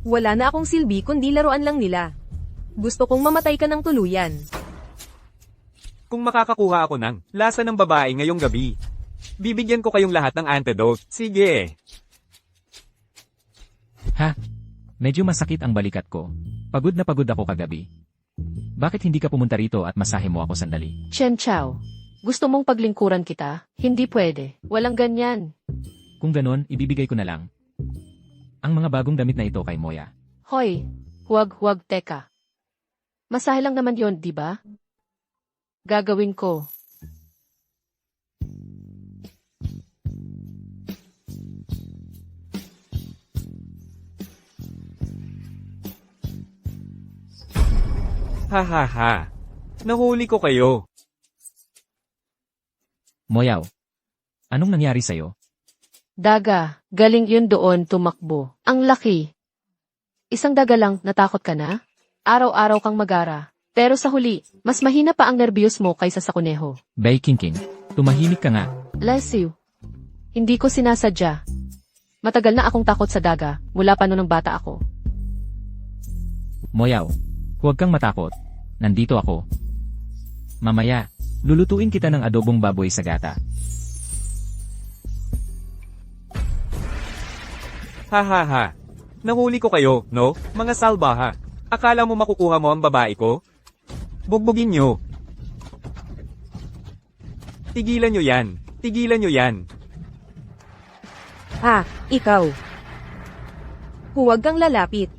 wala na akong silbi kundi laruan lang nila. Gusto kong mamatay ka ng tuluyan. Kung makakakuha ako ng lasa ng babae ngayong gabi, bibigyan ko kayong lahat ng antidote. Sige. Ha? Medyo masakit ang balikat ko. Pagod na pagod ako kagabi. Bakit hindi ka pumunta rito at masahe mo ako sandali? Chen Chao, gusto mong paglingkuran kita? Hindi pwede. Walang ganyan. Kung ganon, ibibigay ko na lang. Ang mga bagong damit na ito kay Moya. Hoy, huwag teka. Masahe lang naman yon, di ba? Gagawin ko. Ha ha ha. Nahuli ko kayo. Moyaw, anong nangyari sa'yo? Daga, galing yun doon tumakbo. Ang laki. Isang daga lang, natakot ka na? Araw-araw kang magara. Pero sa huli, mas mahina pa ang nervyos mo kaysa sa kuneho. Bay King, tumahimik ka nga. Bless you. Hindi ko sinasadya. Matagal na akong takot sa daga, mula pa noong bata ako. Moyaw, huwag kang matakot. Nandito ako. Mamaya, lulutuin kita ng adobong baboy sa gata. Ha ha ha. Nahuli ko kayo, no? Mga salbaha. Akala mo makukuha mo ang babae ko? Bugbugin nyo. Tigilan nyo yan. Tigilan nyo yan. Ha, ikaw. Huwag kang lalapit.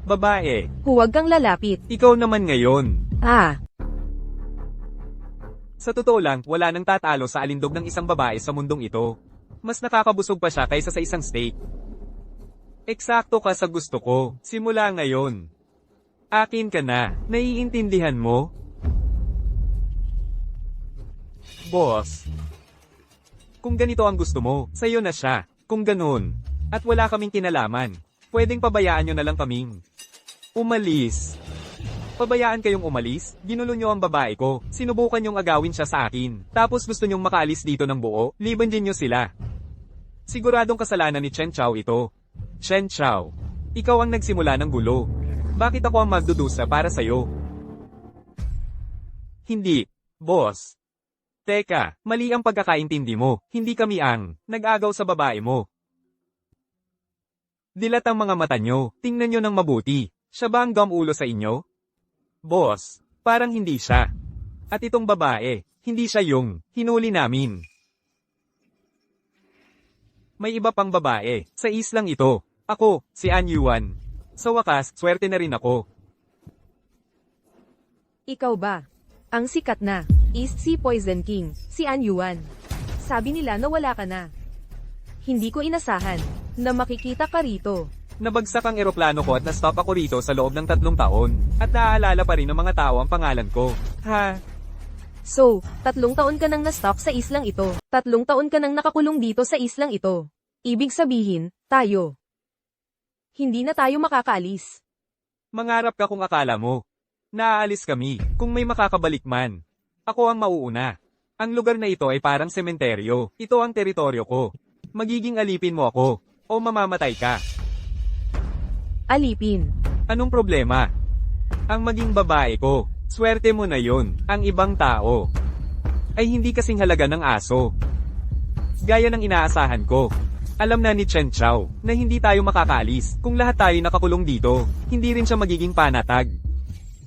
Babae. Huwag kang lalapit. Ikaw naman ngayon. Ah, Sa totoo lang, wala nang tatalo sa alindog ng isang babae sa mundong ito. Mas nakakabusog pa siya kaysa sa isang steak. Eksakto ka sa gusto ko. Simula ngayon. Akin ka na. Naiintindihan mo? Boss. Kung ganito ang gusto mo, sa'yo na siya. Kung ganun. At wala kaming kinalaman. Pwedeng pabayaan nyo na lang kaming umalis. Pabayaan kayong umalis, ginulo nyo ang babae ko, sinubukan nyong agawin siya sa akin, tapos gusto nyong makaalis dito ng buo, libanjin nyo sila. Siguradong kasalanan ni Chen Chao ito. Chen Chao, ikaw ang nagsimula ng gulo. Bakit ako ang magdudusa para sa'yo? Hindi, boss. Teka, mali ang pagkakaintindi mo, hindi kami ang nag-agaw sa babae mo. Dilat ang mga mata nyo, tingnan nyo ng mabuti. Siya ba ang gamulo sa inyo? Boss, parang hindi siya. At itong babae, hindi siya yung hinuli namin. May iba pang babae, sa islang ito. Ako, si An Yuan. Sa wakas, swerte na rin ako. ikaw ba? Ang sikat na East Sea Poison King, si An Yuan. Sabi nila na wala ka na. Hindi ko inasahan na makikita ka rito. Nabagsak ang eroplano ko at na-stop ako rito sa loob ng 3 taon. At naaalala pa rin ng mga tao ang pangalan ko. Ha? So, 3 taon ka nang na-stop sa islang ito. 3 taon ka nang nakakulong dito sa islang ito. Ibig sabihin, tayo. Hindi na tayo makakaalis. Mangarap ka kung akala mo. Naaalis kami, kung may makakabalik man. Ako ang mauuna. Ang lugar na ito ay parang sementeryo. Ito ang teritoryo ko. Magiging alipin mo ako, o mamamatay ka. Alipin. Anong problema? Ang maging babae ko, swerte mo na yun. Ang ibang tao ay hindi kasing halaga ng aso. Gaya ng inaasahan ko. Alam na ni Chen Chao na hindi tayo makakaalis kung lahat tayo nakakulong dito. Hindi rin siya magiging panatag.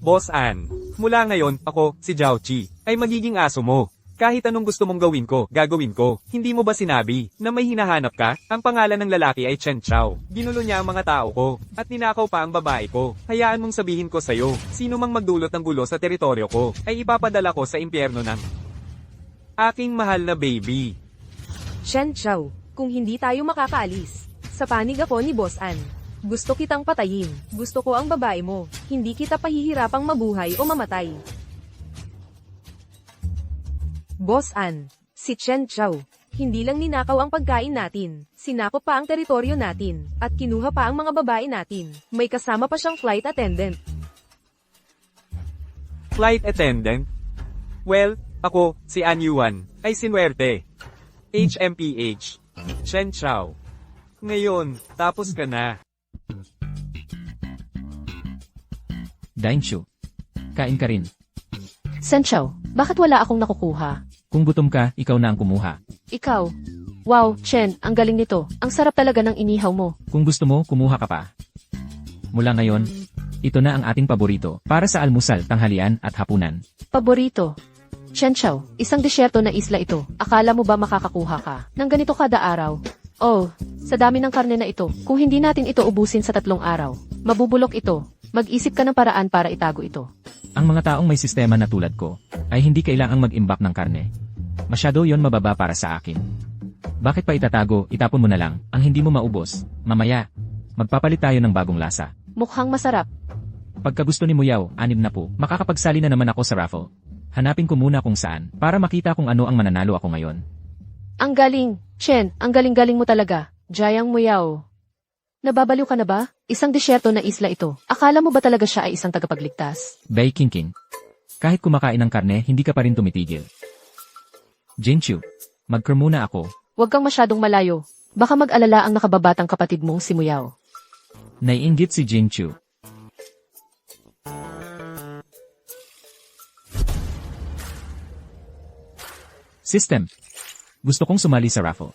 Boss An, mula ngayon, ako, si Zhao Qi, ay magiging aso mo. Kahit anong gusto mong gawin ko, gagawin ko. Hindi mo ba sinabi na may hinahanap ka? Ang pangalan ng lalaki ay Chen Chao. Ginulo niya ang mga tao ko, at ninakaw pa ang babae ko. Hayaan mong sabihin ko sa'yo, sino mang magdulot ng gulo sa teritoryo ko, ay ipapadala ko sa impyerno ng aking mahal na baby. Chen Chao, kung hindi tayo makakaalis, sa panig ako ni Boss An. Gusto kitang patayin. Gusto ko ang babae mo. Hindi kita pahihirapang mabuhay o mamatay. Boss Ann, si Chen Chow. Hindi lang ninakaw ang pagkain natin, sinakop pa ang teritoryo natin, at kinuha pa ang mga babae natin. May kasama pa siyang flight attendant. Flight attendant? Well, ako, si An Yuan, ay sinuwerte. HMPH. Chen Chow. Ngayon, tapos ka na. Dainchu. Kain ka rin. Senchow, bakit wala akong nakukuha? Kung gutom ka, ikaw na ang kumuha. Ikaw. Wow, Chen, ang galing nito. Ang sarap talaga ng inihaw mo. Kung gusto mo, kumuha ka pa. Mula ngayon, ito na ang ating paborito para sa almusal, tanghalian at hapunan. Paborito. Senchow, isang disyerto na isla ito. Akala mo ba makakakuha ka ng ganito kada araw? Oh, sa dami ng karne na ito, kung hindi natin ito ubusin sa 3 araw, mabubulok ito. Mag-isip ka ng paraan para itago ito. Ang mga taong may sistema na tulad ko, ay hindi kailangang mag-imbak ng karne. Masyado yon mababa para sa akin. Bakit pa itatago, itapon mo na lang, ang hindi mo maubos. Mamaya, magpapalit tayo ng bagong lasa. Mukhang masarap. Pagka gusto ni Muyaw, 6 na po, makakapagsali na naman ako sa raffle. Hanapin ko muna kung saan, para makita kung ano ang mananalo ako ngayon. Ang galing, Chen, ang galing-galing mo talaga. Jayang Muyaw. Nababaliw ka na ba? Isang disyerto na isla ito. Akala mo ba talaga siya ay isang tagapagligtas? Bei King. Kahit kumakain ng karne, hindi ka pa rin tumitigil. Jinchu, mag-ker muna ako. Huwag kang masyadong malayo. Baka mag-alala ang nakababatang kapatid mong si Muyaw. Naiinggit si Jinchu. System. Gusto kong sumali sa raffle.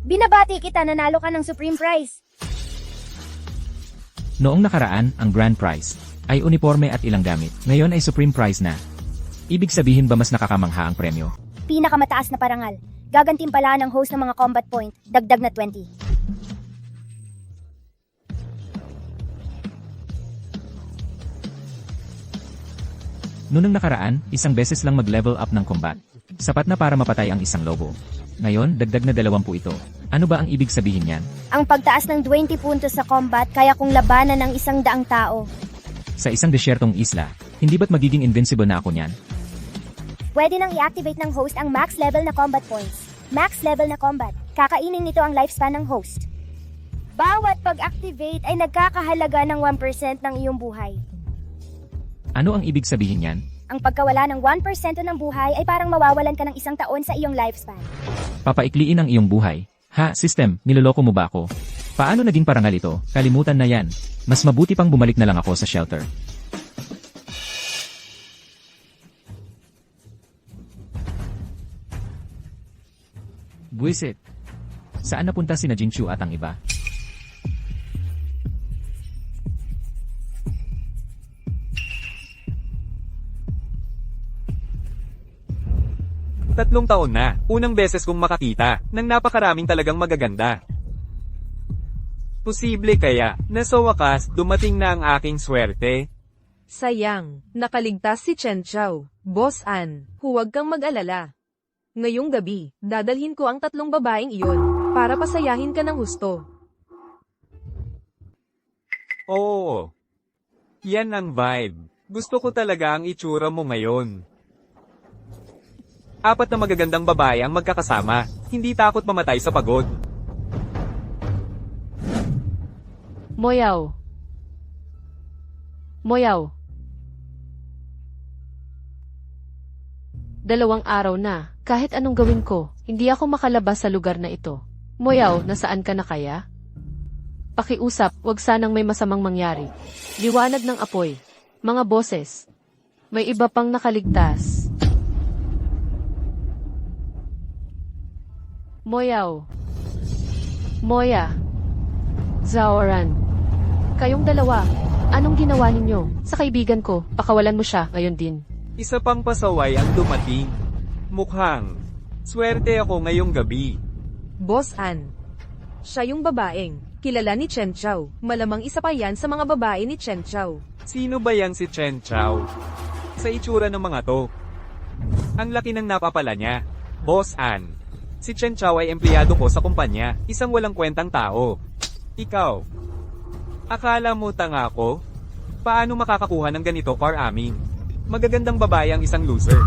Binabati kita, nanalo ka ng Supreme Prize. Noong nakaraan, ang grand prize ay uniforme at ilang gamit. Ngayon ay supreme prize na. Ibig sabihin ba mas nakakamangha ang premyo? Pinakamataas na parangal. Gagantimpalaan ng host ng mga combat point, dagdag na 20. Noong nakaraan, isang beses lang mag-level up ng combat. Sapat na para mapatay ang isang lobo. Ngayon, dagdag na 20 ito. Ano ba ang ibig sabihin niyan? Ang pagtaas ng 20 puntos sa combat kaya kung labanan ng 100 tao. Sa isang desyertong isla, hindi ba't magiging invincible na ako niyan? Pwede nang i-activate ng host ang max level na combat points. Max level na combat. Kakainin nito ang lifespan ng host. Bawat pag-activate ay nagkakahalaga ng 1% ng iyong buhay. Ano ang ibig sabihin niyan? Ang pagkawala ng 1% ng buhay ay parang mawawalan ka ng 1 taon sa iyong lifespan. Papaikliin ang iyong buhay. Ha, system, niloloko mo ba ako? Paano naging parangal ito? Kalimutan na yan. Mas mabuti pang bumalik na lang ako sa shelter. Buisit. Saan napunta sina Jinchu at ang iba? Tatlong taon na, unang beses kong makakita, ng napakaraming talagang magaganda. Posible kaya, na sa wakas, dumating na ang aking swerte? Sayang, nakaligtas si Chen Chow. Boss Ann, huwag kang mag-alala. Ngayong gabi, dadalhin ko ang 3 babaeng iyon, para pasayahin ka ng husto. Oo. Yan ang vibe. Gusto ko talaga ang itsura mo ngayon. 4 na magagandang babae ang magkakasama, hindi takot mamatay sa pagod. Muyaw. Muyaw. 2 araw na, kahit anong gawin ko, hindi ako makalabas sa lugar na ito. Muyaw, nasaan ka na kaya? Pakiusap, wag sanang may masamang mangyari. Liwanag ng apoy. Mga boses. May iba pang nakaligtas. Muyaw. Moya. Zaoran. Kayong dalawa, anong ginawa ninyo? Sa kaibigan ko, pakawalan mo siya ngayon din. Isa pang pasaway ang dumating. Mukhang, swerte ako ngayong gabi. Boss Ann. Siya yung babaeng, kilala ni Chen Chow. Malamang isa pa yan sa mga babae ni Chen Chow. Sino ba yan si Chen Chow? Sa itsura ng mga to. Ang laki ng napapala niya. Boss Ann. Si Chen Chao ay empleyado ko sa kumpanya, isang walang kwentang tao. Ikaw. Akala mo tanga ako? Paano makakakuha ng ganito par amin? Magagandang babae ang isang loser.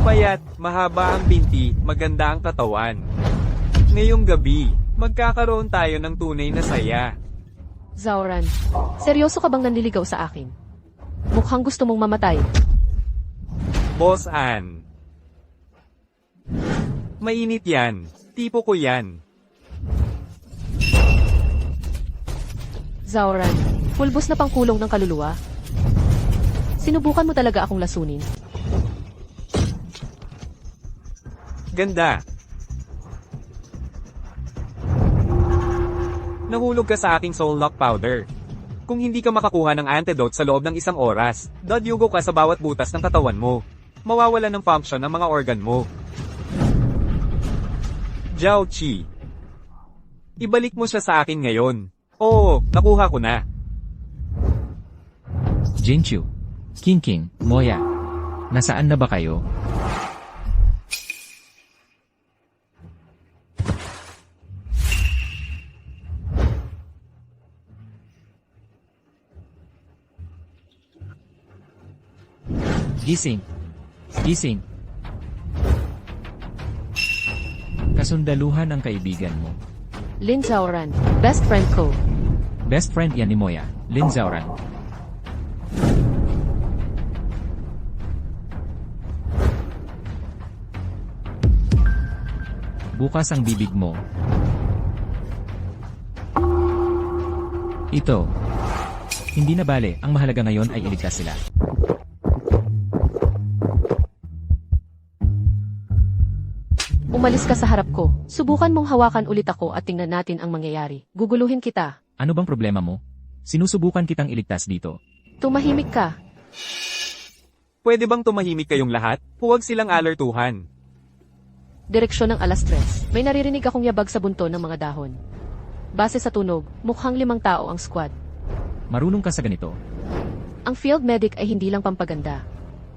Payat, mahaba ang binti, maganda ang katawan. Ngayong gabi, magkakaroon tayo ng tunay na saya. Zauran, seryoso ka bang nanliligaw sa akin? Mukhang gusto mong mamatay. Boss Ann. Mainit yan. Tipo ko yan. Zauran, pulbos na pangkulong ng kaluluwa. Sinubukan mo talaga akong lasunin. Ganda. Nahulog ka sa aking soul lock powder. Kung hindi ka makakuha ng antidote sa loob ng 1 oras, dadyugo ka sa bawat butas ng katawan mo. Mawawala ng function ang mga organ mo. Jiao Qi. Ibalik mo siya sa akin ngayon. Oo, nakuha ko na. Jinchu, King King, Moya. Nasaan na ba kayo? Gising. Gising. Kasundaluhan ang kaibigan mo. Lin Zauran, best friend ko. Best friend yan ni Moya, Lin Zauran. Bukas ang bibig mo. Ito. Hindi na bale, ang mahalaga ngayon ay iligtas sila. Umalis ka sa harap ko. Subukan mong hawakan ulit ako at tingnan natin ang mangyayari. Guguluhin kita. Ano bang problema mo? Sinusubukan kitang iligtas dito. Tumahimik ka. Pwede bang tumahimik kayong lahat? Huwag silang alertuhan. Direksyon ng alas 3. May naririnig akong yabag sa bunto ng mga dahon. Base sa tunog, mukhang 5 tao ang squad. Marunong ka sa ganito. Ang field medic ay hindi lang pampaganda.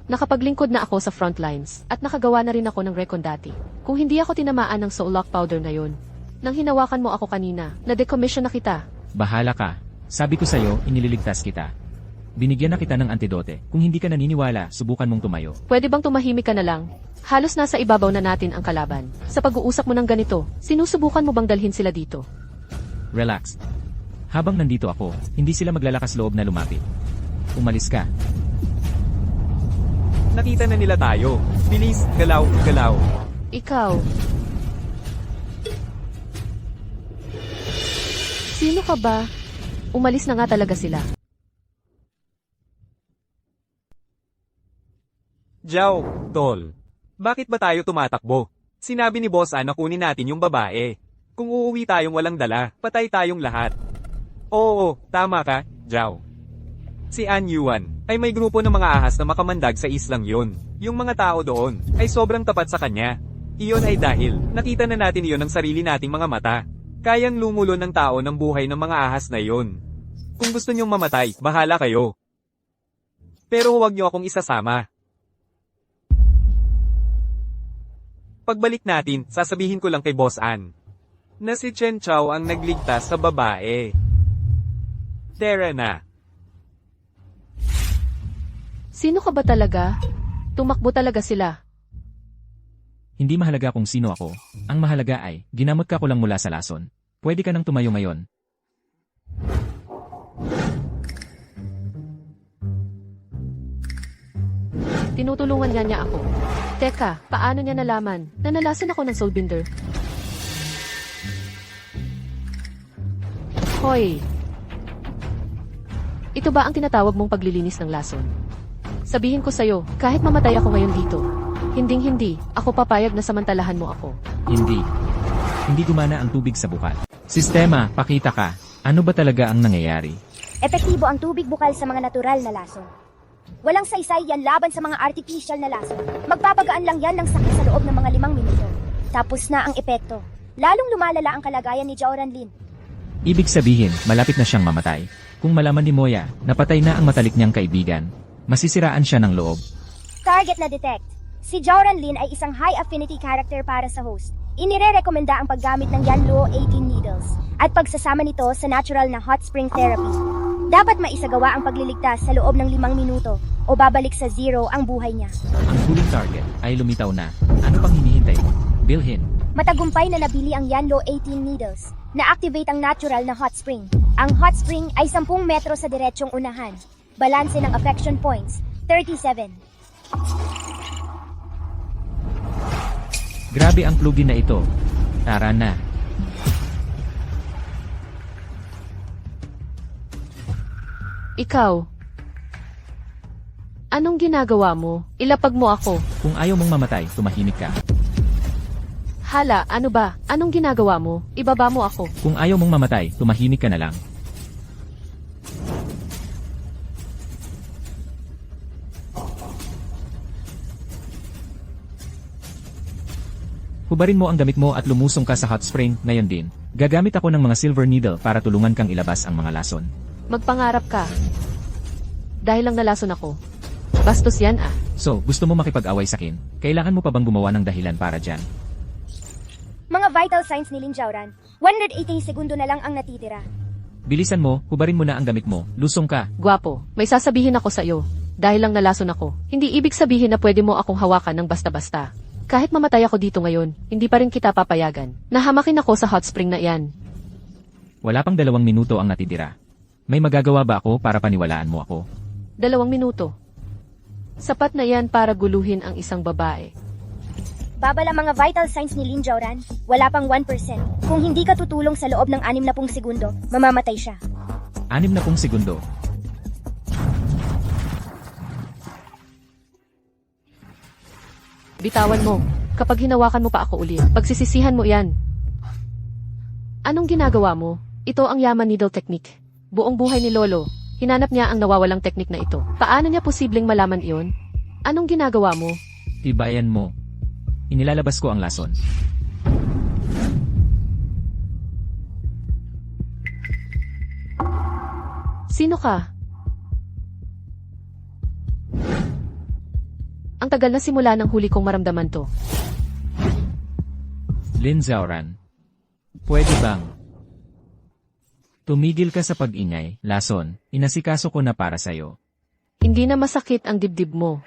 Nakapaglingkod na ako sa front lines at nakagawa na rin ako ng recon dati. Kung hindi ako tinamaan ng soul lock powder na yon, nang hinawakan mo ako kanina, na-decommission na kita. Bahala ka. Sabi ko sa'yo, inililigtas kita. Binigyan na kita ng antidote. Kung hindi ka naniniwala, subukan mong tumayo. Pwede bang tumahimik ka na lang? Halos nasa ibabaw na natin ang kalaban. Sa pag-uusap mo ng ganito, sinusubukan mo bang dalhin sila dito? Relax. Habang nandito ako, hindi sila maglalakas loob na lumapit. Umalis ka. Nakita na nila tayo. Bilis, galaw, galaw. Ikaw. Sino ka ba? Umalis na nga talaga sila. Jiao, tol. Bakit ba tayo tumatakbo? Sinabi ni Boss Ann na kunin natin yung babae. Kung uuwi tayong walang dala, patay tayong lahat. Oo, tama ka, Jiao. Si An Yuan ay may grupo ng mga ahas na makamandag sa islang yun. Yung mga tao doon ay sobrang tapat sa kanya. Iyon ay dahil nakita na natin iyon ng sarili nating mga mata. Kayang lumulon ng tao ng buhay ng mga ahas na iyon. Kung gusto niyong mamatay, bahala kayo. Pero huwag niyo akong isasama. Pagbalik natin, sasabihin ko lang kay Boss Ann na si Chen Chao ang nagligtas sa babae. Tara na. Sino ka ba talaga? Tumakbo talaga sila. Hindi mahalaga kung sino ako. Ang mahalaga ay, ginamot ka ko lang mula sa lason. Pwede ka nang tumayo ngayon. Tinutulungan niya ako. Teka, paano niya nalaman? Nanalasan ako ng soulbinder. Hoy! Ito ba ang tinatawag mong paglilinis ng lason? Sabihin ko sa'yo, kahit mamatay ako ngayon dito, hinding-hindi, ako papayag na samantalahan mo ako. Hindi. Hindi gumana ang tubig sa bukal. Sistema, pakita ka. Ano ba talaga ang nangyayari? Epektibo ang tubig bukal sa mga natural na lason. Walang saysay yan laban sa mga artificial na lason. Magpapagaan lang yan ng sakit sa loob ng mga 5 minuto. Tapos na ang epekto. Lalong lumalala ang kalagayan ni Jiao Ranlin. Ibig sabihin, malapit na siyang mamatay. Kung malaman ni Moya, napatay na ang matalik niyang kaibigan, Masisiraan siya ng loob. Target na detect. Si Joran Lin ay isang high affinity character para sa host. Inire-rekomenda ang paggamit ng Yanluo 18 needles at pagsasama nito sa natural na hot spring therapy. Dapat maisagawa ang pagliligtas sa loob ng 5 minuto o babalik sa 0 ang buhay niya. Ang huling target ay lumitaw na. Ano pang hinihintay mo? Bilhin. Matagumpay na nabili ang Yanluo 18 needles. Na-activate ang natural na hot spring. Ang hot spring ay 10 metro sa diretsong unahan. Balanse ng affection points, 37. Grabe ang plugin na ito. Tara na. Ikaw. Anong ginagawa mo? Ilapag mo ako. Kung ayaw mong mamatay, tumahimik ka. Hala, ano ba? Anong ginagawa mo? Ibaba mo ako. Kung ayaw mong mamatay, tumahimik ka na lang. Hubarin mo ang damit mo at lumusong ka sa hot spring, ngayon din. Gagamit ako ng mga silver needle para tulungan kang ilabas ang mga lason. Magpangarap ka. Dahil lang nalason ako. Bastos yan ah. So, gusto mo makipag-away sa akin? Kailangan mo pa bang gumawa ng dahilan para dyan? Mga vital signs ni Lin Jiaoran. 180 segundo na lang ang natitira. Bilisan mo, hubarin mo na ang damit mo, lusong ka. Gwapo, may sasabihin ako sa iyo. Dahil lang nalason ako. Hindi ibig sabihin na pwede mo akong hawakan ng basta-basta. Kahit mamatay ako dito ngayon, hindi pa rin kita papayagan. Nahamakin ako sa hot spring na iyan. Wala pang 2 minuto ang natitira. May magagawa ba ako para paniwalaan mo ako? 2 minuto. Sapat na yan para guluhin ang isang babae. Babala mga vital signs ni Lin Jiaoran. Wala pang 1%. Kung hindi ka tutulong sa loob ng 60 segundo, mamamatay siya. 60 segundo. Bitawan mo. Kapag hinawakan mo pa ako ulit, pagsisisihan mo yan. Anong ginagawa mo? Ito ang yaman needle technique. Buong buhay ni Lolo, hinanap niya ang nawawalang teknik na ito. Paano niya posibleng malaman iyon? Anong ginagawa mo? Tibayan mo. Inilalabas ko ang lason. Sino ka? Ang tagal na simula ng huli kong maramdaman to. Lin Jiaoran. Pwede bang? Tumigil ka sa pag-ingay, lason. Inasikaso ko na para sa'yo. Hindi na masakit ang dibdib mo.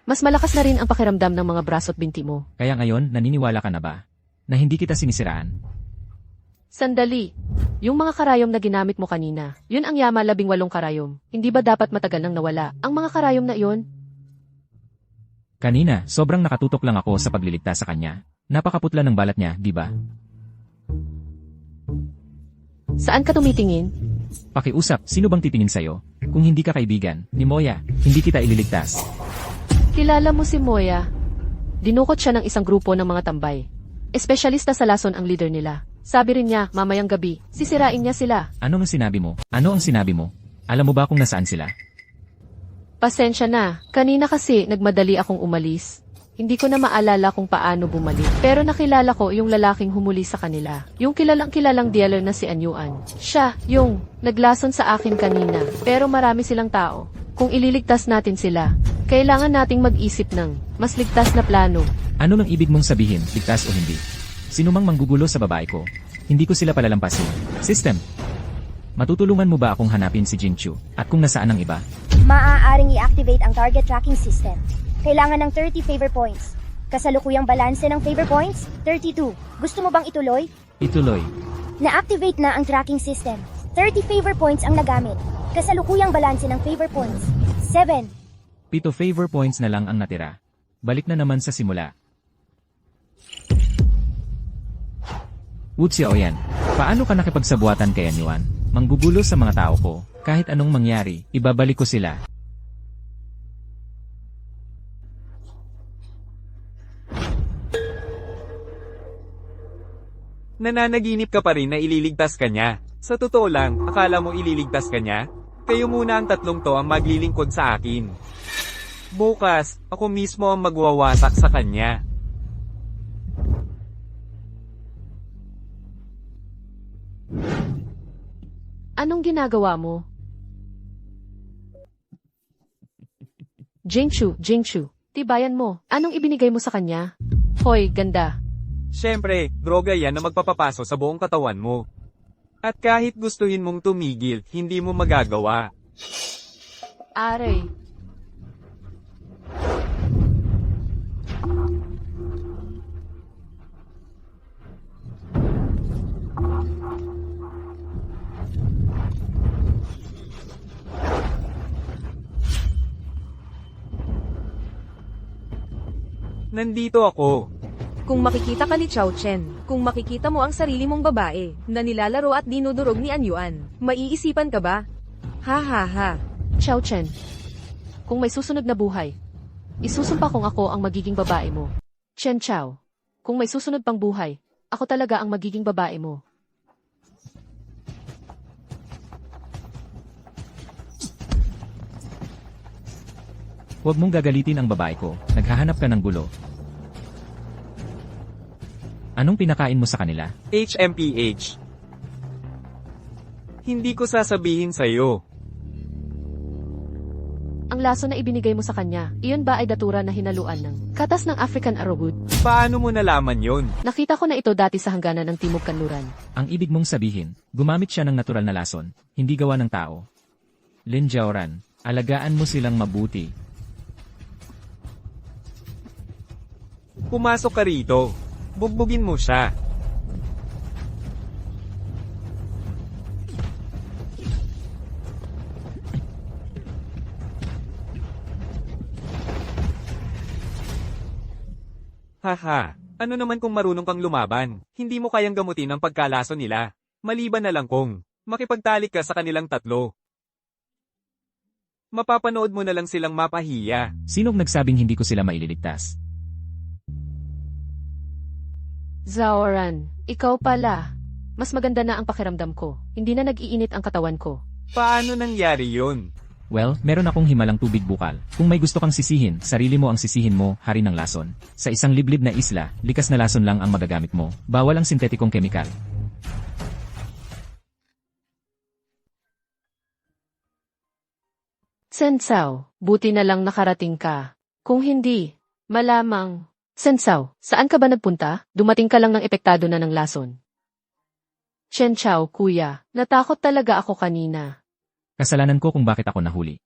Mas malakas na rin ang pakiramdam ng mga braso at binti mo. Kaya ngayon, naniniwala ka na ba? Na hindi kita sinisiraan? Sandali. Yung mga karayom na ginamit mo kanina, yun ang Yama 18 karayom. Hindi ba dapat matagal nang nawala ang mga karayom na iyon? Kanina, sobrang nakatutok lang ako sa pagliligtas sa kanya. Napakaputla ng balat niya, di ba? Saan ka tumitingin? Pakiusap, sino bang titingin sa'yo? Kung hindi ka kaibigan, ni Moya, hindi kita ililigtas. Kilala mo si Moya. Dinukot siya ng isang grupo ng mga tambay. Espesyalista sa lason ang leader nila. Sabi rin niya, mamayang gabi, sisirain niya sila. Ano ang sinabi mo? Ano ang sinabi mo? Alam mo ba kung nasaan sila? Pasensya na, kanina kasi nagmadali akong umalis. Hindi ko na maalala kung paano bumalik. Pero nakilala ko yung lalaking humuli sa kanila. Yung kilalang dealer na si Anyuan. Siya, yung naglason sa akin kanina. Pero marami silang tao. Kung ililigtas natin sila, kailangan nating mag-isip ng mas ligtas na plano. Ano nang ibig mong sabihin, ligtas o hindi? Sino mang manggugulo sa babae ko, hindi ko sila palalampasin. System. Matutulungan mo ba akong hanapin si Jingchu? At kung nasaan ang iba? Maaaring i-activate ang target tracking system. Kailangan ng 30 favor points. Kasalukuyang balanse ng favor points, 32. Gusto mo bang ituloy? Ituloy. Na-activate na ang tracking system. 30 favor points ang nagamit. Kasalukuyang balanse ng favor points, 7. 7 favor points na lang ang natira. Balik na naman sa simula. Wu Xiaoyan, paano ka nakipagsabuatan kay Anyuan? Manggugulo sa mga tao ko. Kahit anong mangyari, ibabalik ko sila. Nananaginip ka pa rin na ililigtas ka niya. Sa totoo lang, akala mo ililigtas ka niya? Kayo muna ang 3 to ang maglilingkod sa akin. Bukas, ako mismo ang magwawasak sa kanya. Anong ginagawa mo? Jingchu, tibayan mo. Anong ibinigay mo sa kanya? Hoy, ganda. Siyempre, droga yan na magpapapaso sa buong katawan mo. At kahit gustuhin mong tumigil, hindi mo magagawa. Aray. Nandito ako. Kung makikita ka ni Chao Chen, kung makikita mo ang sarili mong babae, na nilalaro at dinudurog ni Anyuan, maiisipan ka ba? Ha ha ha. Chao Chen. Kung may susunod na buhay, isusumpa kong ako ang magiging babae mo. Chen Chao. Kung may susunod pang buhay, ako talaga ang magiging babae mo. Huwag mong gagalitin ang babae ko, naghahanap ka ng gulo. Anong pinakain mo sa kanila? HMPH. Hindi ko sasabihin sa'yo. Ang laso na ibinigay mo sa kanya, iyon ba ay datura na hinaluan ng katas ng African arrowroot? Paano mo nalaman yon? Nakita ko na ito dati sa hangganan ng Timog Kanluran. Ang ibig mong sabihin, gumamit siya ng natural na lason, hindi gawa ng tao. Lin Jiaoran, alagaan mo silang mabuti. Pumasok ka rito. Bugbugin mo siya. Haha, ano naman kung marunong kang lumaban, hindi mo kayang gamutin ang pagkalaso nila. Maliban na lang kung makipagtalik ka sa kanilang tatlo. Mapapanood mo na lang silang mapahiya. Sinong nagsabing hindi ko sila maililigtas? Zaoran, ikaw pala. Mas maganda na ang pakiramdam ko. Hindi na nag-iinit ang katawan ko. Paano nangyari yun? Well, meron akong himalang tubig bukal. Kung may gusto kang sisihin, sarili mo ang sisihin mo, hari ng lason. Sa isang liblib na isla, likas na lason lang ang magagamit mo. Bawal ang sintetikong kemikal. Sensao, buti na lang nakarating ka. Kung hindi, malamang. Sensao, saan ka ba nagpunta? Dumating ka lang ng epektado na ng lason. Chen Chao, kuya, natakot talaga ako kanina. Kasalanan ko kung bakit ako nahuli.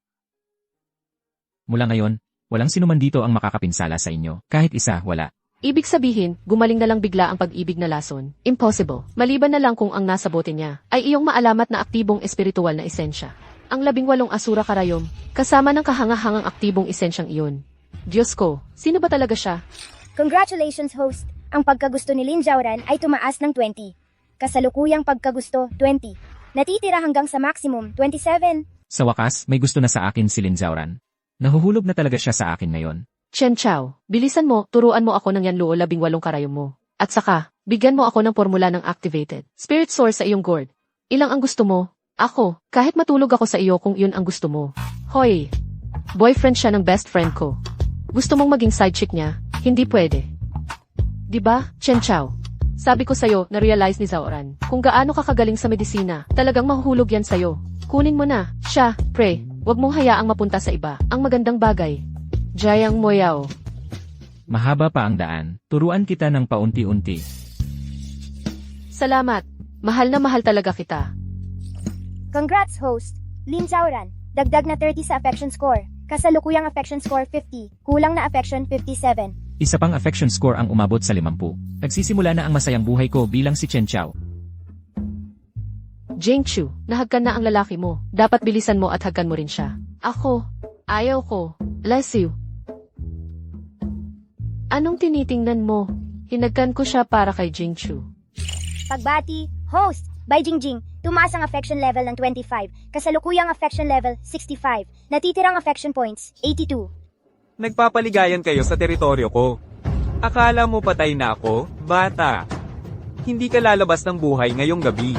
Mula ngayon, walang sinuman dito ang makakapinsala sa inyo. Kahit isa, wala. Ibig sabihin, gumaling na lang bigla ang pag-ibig na lason. Impossible. Maliban na lang kung ang nasa bote niya ay iyong maalamat na aktibong espiritual na esensya. Ang 18 asura karayom, kasama ng kahangahangang aktibong esensyang iyon. Diyos ko, sino ba talaga siya? Congratulations, host. Ang pagkagusto ni Lin Jiaoran ay tumaas ng 20. Kasalukuyang pagkagusto, 20. Natitira hanggang sa maximum, 27. Sa wakas, may gusto na sa akin si Lin Jiaoran. Nahuhulog na talaga siya sa akin ngayon. Chen Chao, bilisan mo, turuan mo ako ng yan luo 18 karayom mo. At saka, bigyan mo ako ng formula ng activated spirit source sa iyong gourd. Ilang ang gusto mo? Ako, kahit matulog ako sa iyo kung yun ang gusto mo. Hoy, boyfriend siya ng best friend ko. Gusto mong maging side chick niya? Hindi pwede. Diba, Chen Chao? Sabi ko sa'yo, na-realize ni Zaoran, kung gaano ka kagaling sa medisina, talagang mahuhulog yan sa'yo. Kunin mo na, siya, pre, wag mong hayaang mapunta sa iba. Ang magandang bagay. Jayang Moyao. Mahaba pa ang daan, turuan kita ng paunti-unti. Salamat. Mahal na mahal talaga kita. Congrats, host. Lin Jiaoran, dagdag na 30 sa affection score. Kasalukuyang affection score 50, kulang na affection 57. Isa pang affection score ang umabot sa 50. Nagsisimula na ang masayang buhay ko bilang si Chen Chao. Jingchu, nahagkan na ang lalaki mo. Dapat bilisan mo at hagkan mo rin siya. Ako, ayaw ko. Bless you. Anong tinitingnan mo? Hinagkan ko siya para kay Jingchu. Pagbati, host, by Jingjing, tumaas ang affection level ng 25, kasalukuyang affection level 65, natitirang affection points 82. Nagpapaligayan kayo sa teritoryo ko. Akala mo patay na ako, bata? Hindi ka lalabas ng buhay ngayong gabi.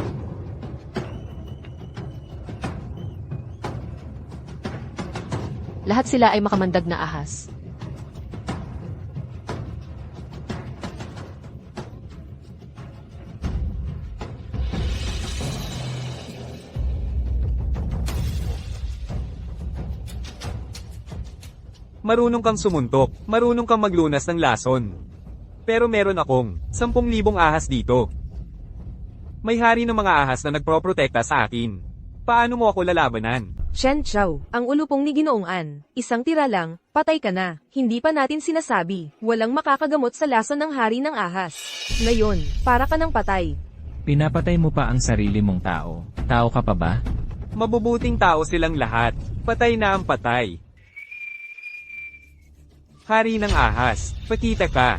Lahat sila ay makamandag na ahas. Marunong kang sumuntok, marunong kang maglunas ng lason. Pero meron akong 10,000 ahas dito. May hari ng mga ahas na nagproprotekta sa akin. Paano mo ako lalabanan? Chen Chao, ang ulupong ni Ginoong An. Isang tira lang, patay ka na. Hindi pa natin sinasabi. Walang makakagamot sa lason ng hari ng ahas. Ngayon, para ka ng patay. Pinapatay mo pa ang sarili mong tao. Tao ka pa ba? Mabubuting tao silang lahat. Patay na ang patay. Hari ng ahas, pakita ka.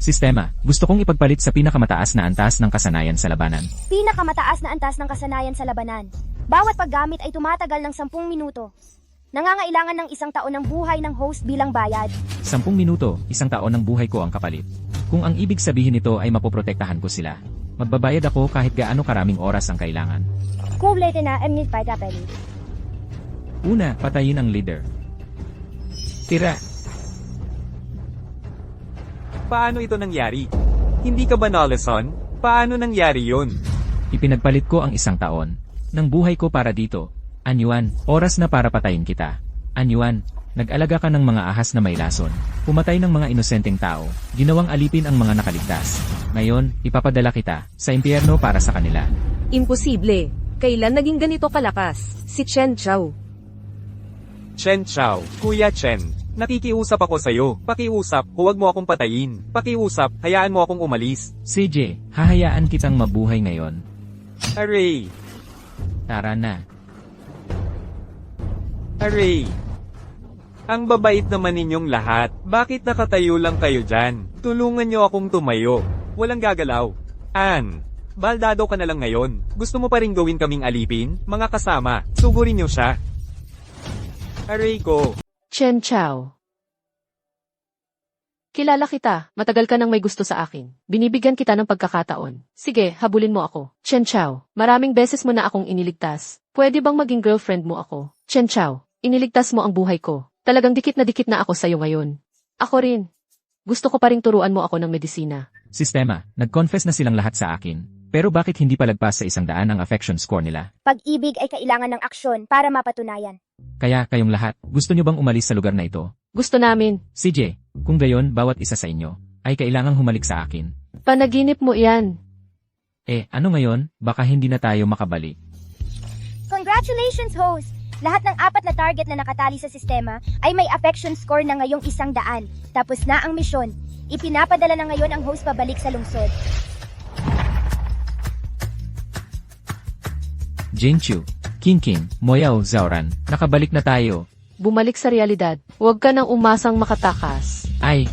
Sistema, gusto kong ipagpalit sa pinakamataas na antas ng kasanayan sa labanan. Pinakamataas na antas ng kasanayan sa labanan. Bawat paggamit ay tumatagal ng 10 minuto. Nangangailangan ng 1 taon ng buhay ng host bilang bayad. 10 minuto, 1 taon ng buhay ko ang kapalit. Kung ang ibig sabihin nito ay mapoprotektahan ko sila, magbabayad ako kahit gaano karaming oras ang kailangan. Kumplete na emnit paita peli. Una, patayin ang leader. Tira. Paano ito nangyari? Hindi ka ba Nalason? Paano nangyari yun? Ipinagpalit ko ang 1 taon ng buhay ko para dito. Anyuan, oras na para patayin kita. Anyuan, nag-alaga ka ng mga ahas na may lason. Pumatay ng mga inosenteng tao. Ginawang alipin ang mga nakaligtas. Ngayon, ipapadala kita sa impyerno para sa kanila. Imposible. Kailan naging ganito kalakas? Si Chen Chao. Chen Chao, Kuya Chen. Nakikiusap ako sa'yo. Pakiusap, huwag mo akong patayin. Pakiusap, hayaan mo akong umalis. CJ, hahayaan kitang mabuhay ngayon. Aray! Tara na. Aray! Ang babait naman ninyong lahat. Bakit nakatayo lang kayo dyan? Tulungan niyo akong tumayo. Walang gagalaw. Ann, baldado ka na lang ngayon. Gusto mo pa rin gawin kaming alipin? Mga kasama, sugurin niyo siya. Aray ko. Chen Chao. Kilala kita, matagal ka nang may gusto sa akin. Binibigyan kita ng pagkakataon. Sige, habulin mo ako. Chen Chao, maraming beses mo na akong iniligtas. Pwede bang maging girlfriend mo ako? Chen Chao, iniligtas mo ang buhay ko. Talagang dikit na ako sa'yo ngayon. Ako rin. Gusto ko pa ring turuan mo ako ng medisina. Sistema, nag-confess na silang lahat sa akin. Pero bakit hindi palagpas sa 100 ang affection score nila? Pag-ibig ay kailangan ng aksyon para mapatunayan. Kaya kayong lahat, gusto nyo bang umalis sa lugar na ito? Gusto namin. CJ, kung gayon, bawat isa sa inyo ay kailangang humalik sa akin. Panaginip mo iyan. Ano ngayon? Baka hindi na tayo makabalik. Congratulations, host! Lahat ng 4 na target na nakatali sa sistema ay may affection score na ngayong 100. Tapos na ang misyon. Ipinapadala na ngayon ang host pabalik sa lungsod. Jinchu, King, Moyao, Zauran, nakabalik na tayo. Bumalik sa realidad. Huwag ka nang umasang makatakas. Ay,